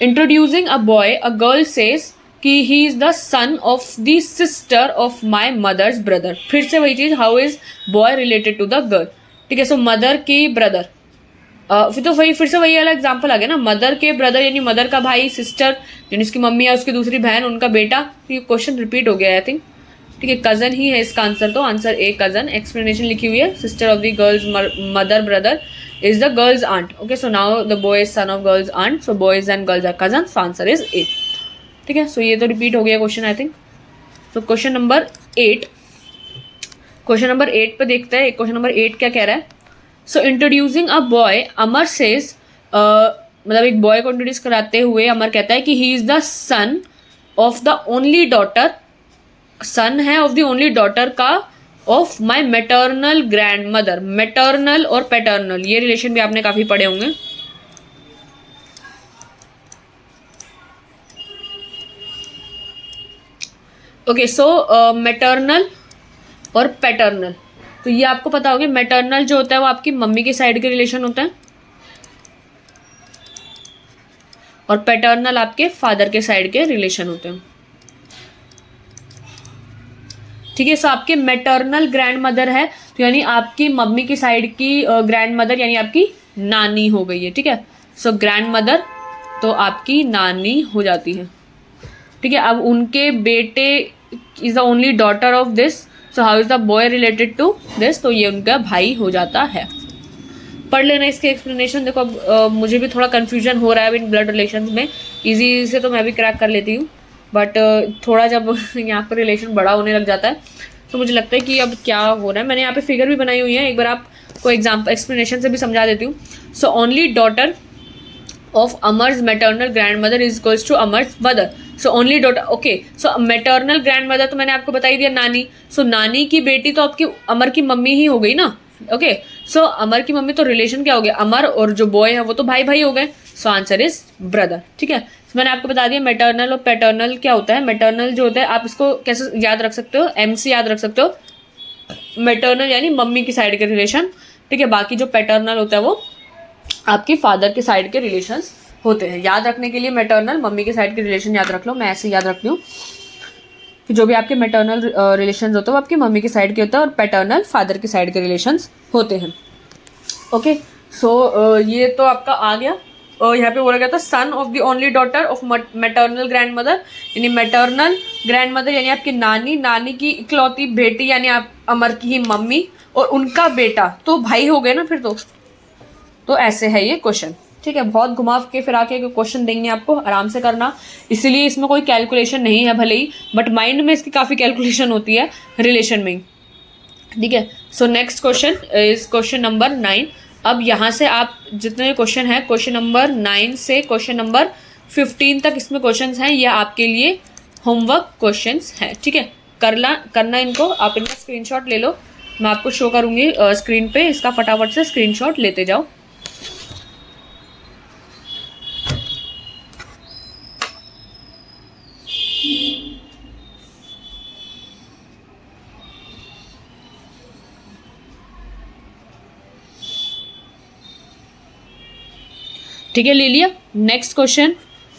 Introducing a boy, a girl says कि he is the son of the sister of my mother's brother. फिर से वही चीज, how is boy related to the girl, ठीक है। सो मदर की ब्रदर, फिर से वही वाला एग्जाम्पल आ गया ना, मदर के ब्रदर यानी मदर का भाई, सिस्टर यानी उसकी मम्मी या उसकी दूसरी बहन, उनका बेटा। ये क्वेश्चन रिपीट हो गया आई थिंक, ठीक है। कजन ही है इसका आंसर, तो आंसर ए कजन। एक्सप्लेनेशन लिखी हुई है, sister of the girl's mother brother is the girl's aunt. Okay, so now the boy is son of girl's aunt, so boys and girls are cousin, so answer is A, ठीक है। So ये तो repeat हो गया question I think. So question number 8, question number 8 पे देखते हैं question number 8 क्या कह रहा है। सो introducing a boy, Amar says, मतलब एक बॉय को इंट्रोड्यूस कराते हुए अमर कहता है कि he is the son of the only daughter, son है ऑफ द ओनली डॉटर का of my maternal grand mother. Maternal और पैटर्नल ये रिलेशन भी आपने काफी पढ़े होंगे। ओके, सो मैटरनल और पैटर्नल, तो ये आपको पता होगा। मैटरनल जो होता है वो आपकी मम्मी के साइड के रिलेशन होता है और पैटर्नल आपके फादर के साइड के रिलेशन होते हैं, ठीक है। सो आपके मैटरनल ग्रैंड मदर है तो यानी आपकी मम्मी की साइड की ग्रैंड मदर यानी आपकी नानी हो गई है, ठीक है। सो ग्रैंड मदर तो आपकी नानी हो जाती है, ठीक है। अब उनके बेटे is the only daughter of this, so how is the boy related to this, तो ये उनका भाई हो जाता है। पढ़ लेना इसके एक्सप्लेनेशन। देखो अब मुझे भी थोड़ा कन्फ्यूजन हो रहा है इन ब्लड रिलेशन में, इजी से तो मैं भी क्रैक कर लेती हूँ, बट थोड़ा जब यहाँ पर रिलेशन बड़ा होने लग जाता है तो मुझे लगता है कि अब क्या हो रहा है। मैंने यहाँ पे फिगर भी बनाई हुई है, एक बार आपको एग्जाम्पल एक्सप्लेनेशन से भी समझा देती हूँ। So only daughter of Amar's maternal grand mother is equals to Amar's mother, so only daughter. Okay, so maternal grand mother तो मैंने आपको बता ही दिया नानी, सो नानी की बेटी तो आपकी अमर की मम्मी ही हो गई ना। ओके, सो अमर की मम्मी तो रिलेशन क्या हो गया, अमर और जो बॉय है वो तो भाई भाई हो गए, सो आंसर इज ब्रदर, ठीक है। मैंने आपको बता दिया मैटरनल और पैटर्नल क्या होता है। मैटरनल जो होता है आप इसको कैसे याद रख सकते हो, एम से याद रख सकते हो। मैटरनल यानी मम्मी की साइड के रिलेशन, ठीक है। बाकी जो पैटर्नल होता है वो आपके फादर के साइड के रिलेशंस होते हैं। याद रखने के लिए मैटरनल मम्मी के साइड के रिलेशन याद रख लो, मैं ऐसे याद रखती हूँ कि जो भी आपके मैटरनल रिलेशंस होते हैं वो आपकी मम्मी की साइड के होते हैं और पैटर्नल फादर की साइड के रिलेशंस होते हैं। ओके, सो ये तो आपका आ गया यहाँ पे बोला गया था सन of the only daughter of maternal grand mother, यानी मैटरनल ग्रैंड मदर यानी आपकी नानी, नानी की इकलौती बेटी यानी आप अमर की ही मम्मी, और उनका बेटा तो भाई हो गए ना फिर तो ऐसे है ये क्वेश्चन, ठीक है। बहुत घुमा के फिरा के क्वेश्चन देंगे आपको, आराम से करना, इसीलिए इसमें कोई कैलकुलेशन नहीं है भले ही, बट माइंड में इसकी काफ़ी कैलकुलेशन होती है रिलेशन में, ठीक है। सो next question is question number 9। अब यहाँ से आप जितने क्वेश्चन है क्वेश्चन नंबर 9 से क्वेश्चन नंबर 15 तक इसमें क्वेश्चंस हैं, यह आपके लिए होमवर्क क्वेश्चंस हैं, ठीक है। करना इनको, आप इनका स्क्रीनशॉट ले लो, मैं आपको शो करूँगी स्क्रीन पे, इसका फटाफट से स्क्रीनशॉट लेते जाओ। ठीक है, ले लिया। नेक्स्ट क्वेश्चन,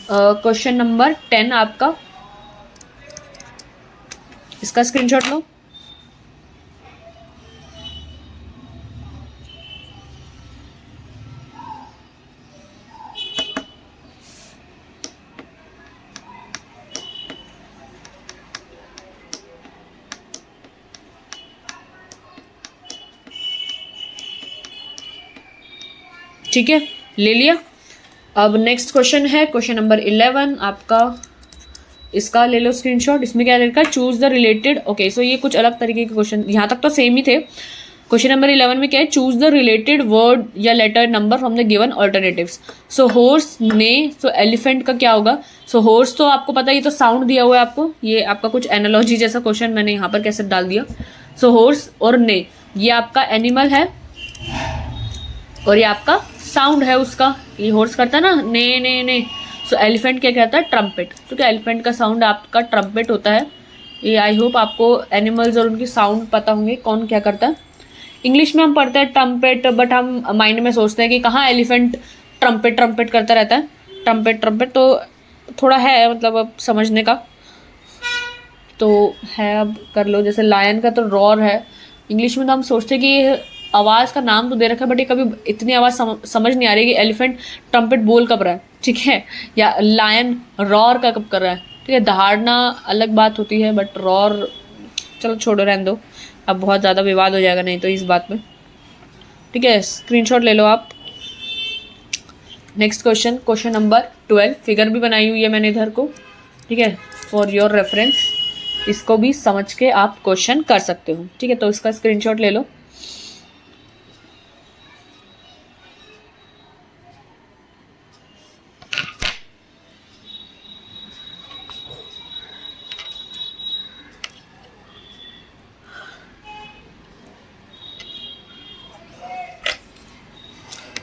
क्वेश्चन नंबर 10 आपका, इसका स्क्रीनशॉट लो। ठीक है, ले लिया। अब नेक्स्ट क्वेश्चन है क्वेश्चन नंबर 11 आपका, इसका ले लो स्क्रीनशॉट। इसमें क्या लिखा है, choose the related, okay so ये कुछ अलग तरीके के क्वेश्चन, यहाँ तक तो सेम ही थे। क्वेश्चन नंबर 11 में क्या है, चूज द रिलेटेड वर्ड या letter number from the given alternatives. So horse, neigh, so elephant का क्या होगा। सो हॉर्स तो आपको पता है, ये तो साउंड दिया हुआ है आपको, ये आपका कुछ एनालॉजी जैसा क्वेश्चन मैंने यहाँ पर कैसे डाल दिया। सो हॉर्स और ने, ये आपका एनिमल है और ये आपका साउंड है उसका, ये हॉर्स करता है ना ने ने ने। सो एलिफेंट क्या कहता है, ट्रम्पेट, तो क्या एलिफेंट का साउंड आपका ट्रम्पेट होता है। ये आई होप आपको एनिमल्स और उनकी साउंड पता होंगे कौन क्या करता है। इंग्लिश में हम पढ़ते हैं ट्रम्पेट, बट हम माइंड में सोचते हैं कि कहाँ एलिफेंट ट्रम्पेट ट्रम्पेट करता रहता है, ट्रम्पेट ट्रम्पेट तो थोड़ा है मतलब अब समझने का तो है, अब कर लो। जैसे लायन का तो रॉर है, इंग्लिश में तो हम सोचते हैं कि आवाज़ का नाम तो दे रखा है, बट ये कभी इतनी आवाज़ समझ नहीं आ रही कि एलिफेंट ट्रम्पेट बोल कब रहा है, ठीक है, या लायन रॉर का कब कर रहा है, ठीक है। दहाड़ना अलग बात होती है, बट रॉर चलो छोड़ो, रहने दो, अब बहुत ज़्यादा विवाद हो जाएगा नहीं तो इस बात में, ठीक है। स्क्रीनशॉट ले लो आप। Next question, question number 12, figure भी बनाई हुई है मैंने इधर को, ठीक है, फॉर योर रेफरेंस, इसको भी समझ के आप क्वेश्चन कर सकते हो, ठीक है। तो इसका स्क्रीनशॉट ले लो।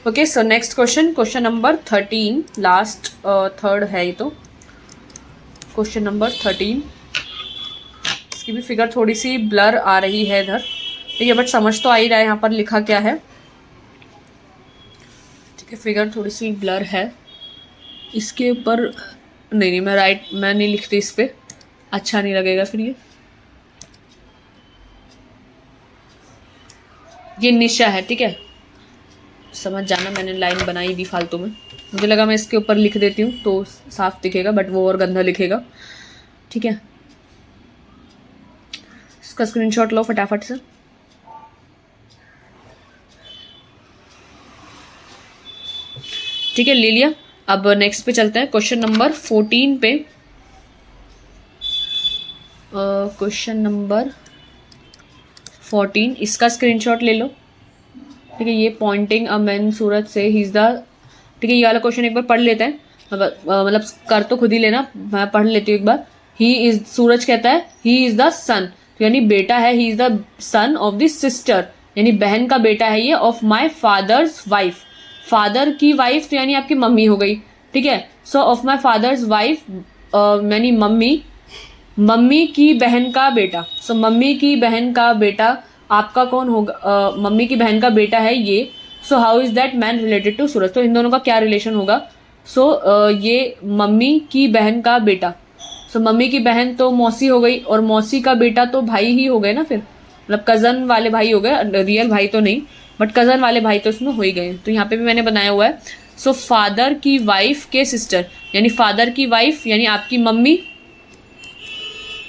Okay, so next question, question number 13, last third है ये तो, क्वेश्चन नंबर 13, इसकी भी फिगर थोड़ी सी ब्लर आ रही है इधर, ठीक है, बट समझ तो आ ही रहा है यहाँ पर लिखा क्या है, ठीक है। फिगर थोड़ी सी ब्लर है इसके ऊपर, नहीं मैं नहीं लिखती इस पर, अच्छा नहीं लगेगा फिर ये निशा है, ठीक है, समझ जाना, मैंने लाइन बनाई दी फालतू में, मुझे लगा मैं इसके ऊपर लिख देती हूँ तो साफ दिखेगा, बट वो और गंदा लिखेगा, ठीक है। इसका स्क्रीनशॉट लो फटाफट से। ठीक है, ले लिया। अब नेक्स्ट पे चलते हैं, क्वेश्चन नंबर 14 पे, क्वेश्चन नंबर 14, इसका स्क्रीनशॉट ले लो, ठीक है। ये पॉइंटिंग अ मैन सूरज से, ही इज़ द, ठीक है, ये वाला क्वेश्चन एक बार पढ़ लेते हैं, मतलब कर तो खुद ही लेना, मैं पढ़ लेती हूँ एक बार। ही इज, सूरज कहता है ही इज़ द सन, तो यानी बेटा है, ही is the son of the sister, यानी बहन का बेटा है ये, of my father's wife, father की वाइफ तो यानी आपकी मम्मी हो गई, ठीक है। सो ऑफ माई फादर्स वाइफ यानी मम्मी की बहन का बेटा, सो मम्मी की बहन का बेटा आपका कौन होगा, मम्मी की बहन का बेटा है ये। So how is that man related to Suraj, तो इन दोनों का क्या रिलेशन होगा। सो ये मम्मी की बहन का बेटा, सो मम्मी की बहन तो मौसी हो गई, और मौसी का बेटा तो भाई ही हो गए ना फिर, मतलब कज़न वाले भाई हो गए, रियल भाई तो नहीं बट कज़न वाले भाई तो इसमें हो ही गए। तो यहाँ पे भी मैंने बनाया हुआ है सो फादर की वाइफ के सिस्टर, यानी फादर की वाइफ यानी आपकी मम्मी।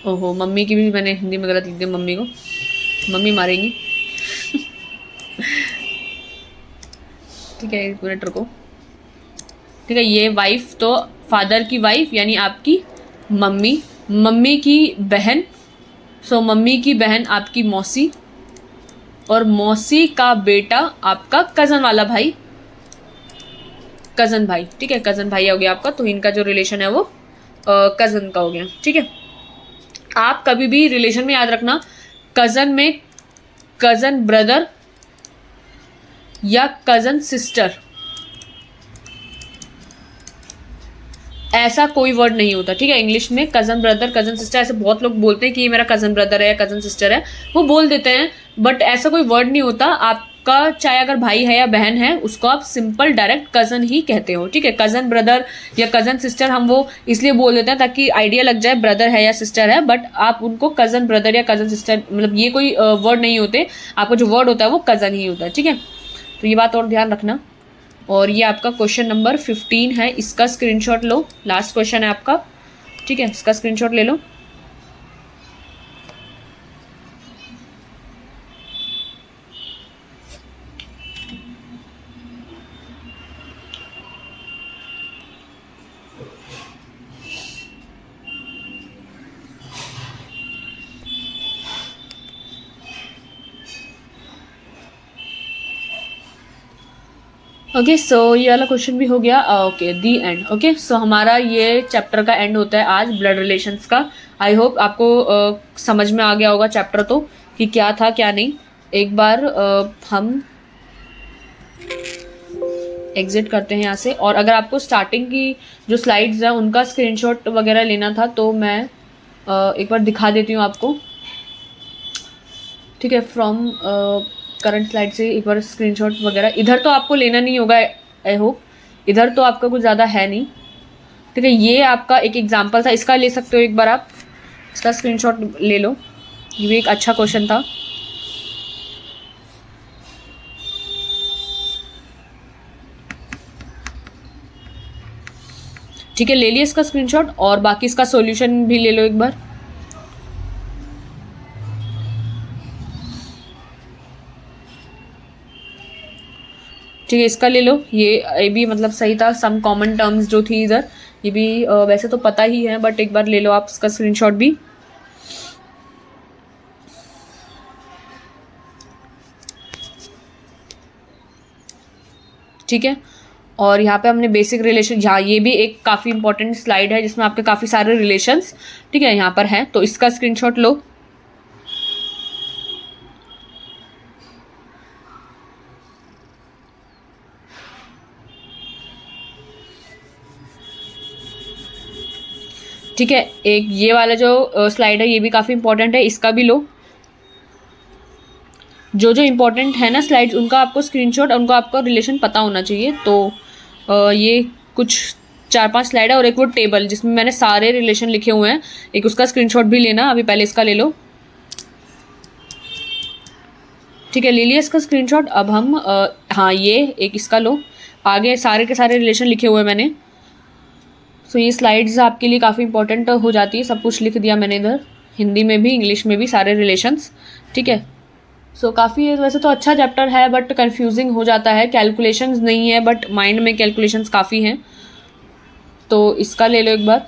ओहो, मम्मी की भी मैंने हिंदी में गलत लिख दिया, मम्मी को मम्मी मारेंगी। ठीक है, एक मिनट रुको। ठीक है, ये वाइफ तो फादर की वाइफ यानी आपकी मम्मी, मम्मी की बहन, सो मम्मी की बहन आपकी मौसी, और मौसी का बेटा आपका कज़न वाला भाई, कज़न भाई। ठीक है, कज़न भाई हो गया आपका, तो इनका जो रिलेशन है वो कज़न का हो गया। ठीक है, आप कभी भी रिलेशन में याद रखना, कज़न में कज़न ब्रदर या कज़न सिस्टर ऐसा कोई वर्ड नहीं होता। ठीक है, इंग्लिश में कज़न ब्रदर कज़न सिस्टर ऐसे बहुत लोग बोलते हैं कि ये मेरा कज़न ब्रदर है या कज़न सिस्टर है, वो बोल देते हैं, बट ऐसा कोई वर्ड नहीं होता। आपका चाहे अगर भाई है या बहन है, उसको आप सिंपल डायरेक्ट कज़न ही कहते हो। ठीक है, कज़न ब्रदर या कज़न सिस्टर हम वो इसलिए बोल देते हैं ताकि आइडिया लग जाए ब्रदर है या सिस्टर है, बट आप उनको कज़न ब्रदर या कज़न सिस्टर मतलब ये कोई वर्ड नहीं होते। आपका जो वर्ड होता है वो कज़न ही होता है। ठीक है, तो ये बात और ध्यान रखना। और ये आपका क्वेश्चन नंबर 15 है, इसका स्क्रीनशॉट लो, लास्ट क्वेश्चन है आपका। ठीक है, इसका स्क्रीनशॉट ले लो। ओके, सो ये वाला क्वेश्चन भी हो गया। Okay, the and. ओके, सो हमारा ये चैप्टर का एंड होता है आज ब्लड रिलेशंस का। आई होप आपको समझ में आ गया होगा चैप्टर तो कि क्या था क्या नहीं। एक बार हम एग्जिट करते हैं यहाँ से, और अगर आपको स्टार्टिंग की जो स्लाइड्स हैं उनका स्क्रीनशॉट वगैरह लेना था तो मैं एक बार दिखा देती हूँ आपको। ठीक है, फ्रॉम करंट स्लाइड से एक बार स्क्रीनशॉट वगैरह इधर तो आपको लेना नहीं होगा, आई होप इधर तो आपका कुछ ज़्यादा है नहीं। ठीक है, ये आपका एक एग्जांपल था, इसका ले सकते हो एक बार आप, इसका स्क्रीनशॉट ले लो। ये भी एक अच्छा क्वेश्चन था। ठीक है, ले लिया इसका स्क्रीनशॉट, और बाकी इसका सॉल्यूशन भी ले लो एक बार। ठीक है, इसका ले लो। ये भी मतलब सही था, सम कॉमन टर्म्स जो थी इधर, ये भी वैसे तो पता ही है, बट एक बार ले लो आप इसका स्क्रीनशॉट भी। ठीक है, और यहाँ पे हमने बेसिक रिलेशन, यहाँ ये भी एक काफ़ी इंपॉर्टेंट स्लाइड है जिसमें आपके काफ़ी सारे रिलेशंस ठीक है यहाँ पर हैं, तो इसका स्क्रीनशॉट लो। ठीक है, एक ये वाला जो स्लाइड है ये भी काफ़ी इंपॉर्टेंट है, इसका भी लो। जो जो इम्पोर्टेंट है ना स्लाइड्स उनका आपको स्क्रीनशॉट, उनको आपका रिलेशन पता होना चाहिए। तो ये कुछ 4-5 स्लाइड है, और एक वो टेबल जिसमें मैंने सारे रिलेशन लिखे हुए हैं, एक उसका स्क्रीनशॉट भी लेना। अभी पहले इसका ले लो। ठीक है, ले लिया इसका स्क्रीनशॉट। अब हम हाँ ये एक इसका लो, आगे सारे के सारे रिलेशन लिखे हुए हैं मैंने। सो ये स्लाइड्स आपके लिए काफ़ी इंपॉर्टेंट हो जाती है, सब कुछ लिख दिया मैंने इधर, हिंदी में भी इंग्लिश में भी सारे रिलेशंस। ठीक है, सो काफ़ी वैसे तो अच्छा चैप्टर है, बट कंफ्यूजिंग हो जाता है, कैलकुलेशंस नहीं है बट माइंड में कैलकुलेशंस काफ़ी हैं, तो इसका ले लो एक बार।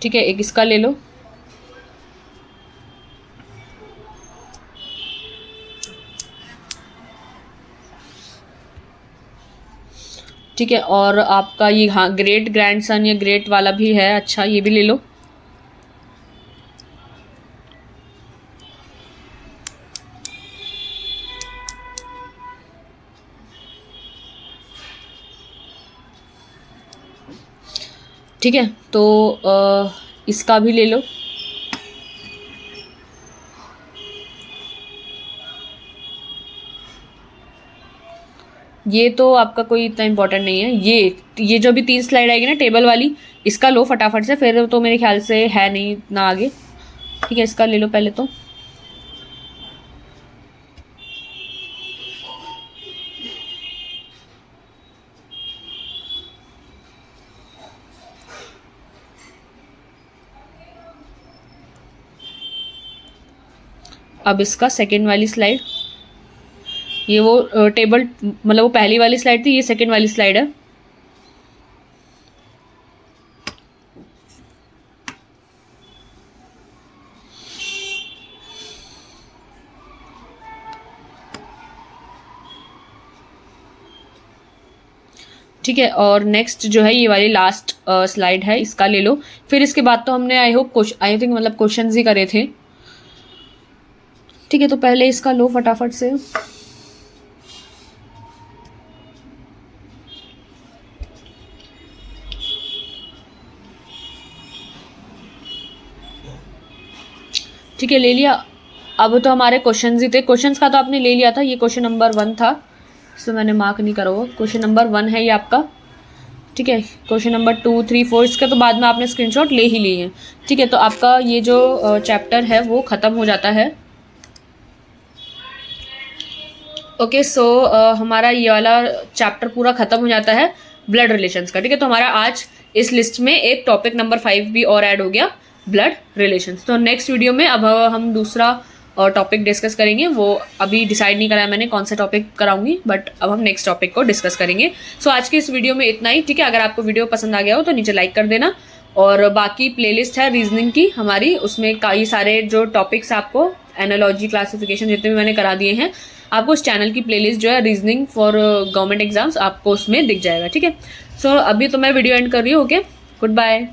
ठीक है, एक इसका ले लो। ठीक है, और आपका ये हाँ ग्रेट ग्रैंडसन या ग्रेट वाला भी है, अच्छा ये भी ले लो। ठीक है, तो इसका भी ले लो। ये तो आपका कोई इतना इम्पोर्टेंट नहीं है। ये जो भी 3 स्लाइड आएगी ना टेबल वाली, इसका लो फटाफट से, फिर तो मेरे ख्याल से है नहीं इतना आगे, ठीक है, इसका ले लो पहले तो। अब इसका सेकेंड वाली स्लाइड, ये वो टेबल मतलब वो पहली वाली स्लाइड थी, ये सेकेंड वाली स्लाइड है। ठीक है, और नेक्स्ट जो है ये वाली लास्ट स्लाइड है, इसका ले लो। फिर इसके बाद तो हमने आई थिंक मतलब क्वेश्चंस ही करे थे। ठीक है, तो पहले इसका लो फटाफट से। ठीक है, ले लिया। अब तो हमारे क्वेश्चंस ही थे, क्वेश्चंस का तो आपने ले लिया था, ये क्वेश्चन नंबर 1 था, इसमें मैंने मार्क नहीं करा हुआ। क्वेश्चन नंबर 1 है ये आपका। ठीक है, क्वेश्चन नंबर 2, 3, 4 इसके तो बाद में आपने स्क्रीनशॉट ले ही लिए हैं। ठीक है, तो आपका ये जो चैप्टर है वो ख़त्म हो जाता है। ओके, सो हमारा ये वाला चैप्टर पूरा ख़त्म हो जाता है ब्लड रिलेशंस का। ठीक है, तो हमारा आज इस लिस्ट में एक टॉपिक नंबर 5 भी और ऐड हो गया, ब्लड रिलेशंस। तो नेक्स्ट वीडियो में अब हम दूसरा टॉपिक डिस्कस करेंगे। वो अभी डिसाइड नहीं करा मैंने कौन सा टॉपिक कराऊंगी, बट अब हम नेक्स्ट टॉपिक को डिस्कस करेंगे। सो आज की इस वीडियो में इतना ही। ठीक है, अगर आपको वीडियो पसंद आ गया हो तो नीचे लाइक कर देना, और बाकी प्लेलिस्ट है रीजनिंग की हमारी, उसमें कई सारे जो टॉपिक्स आपको एनालॉजी, क्लासिफिकेशन जितने भी मैंने करा दिए हैं, आपको उस चैनल की प्लेलिस्ट जो है रीजनिंग फॉर गवर्नमेंट एग्जाम्स आपको उसमें दिख जाएगा। ठीक है, सो अभी तो मैं वीडियो एंड कर रही हूँ। Okay, good bye.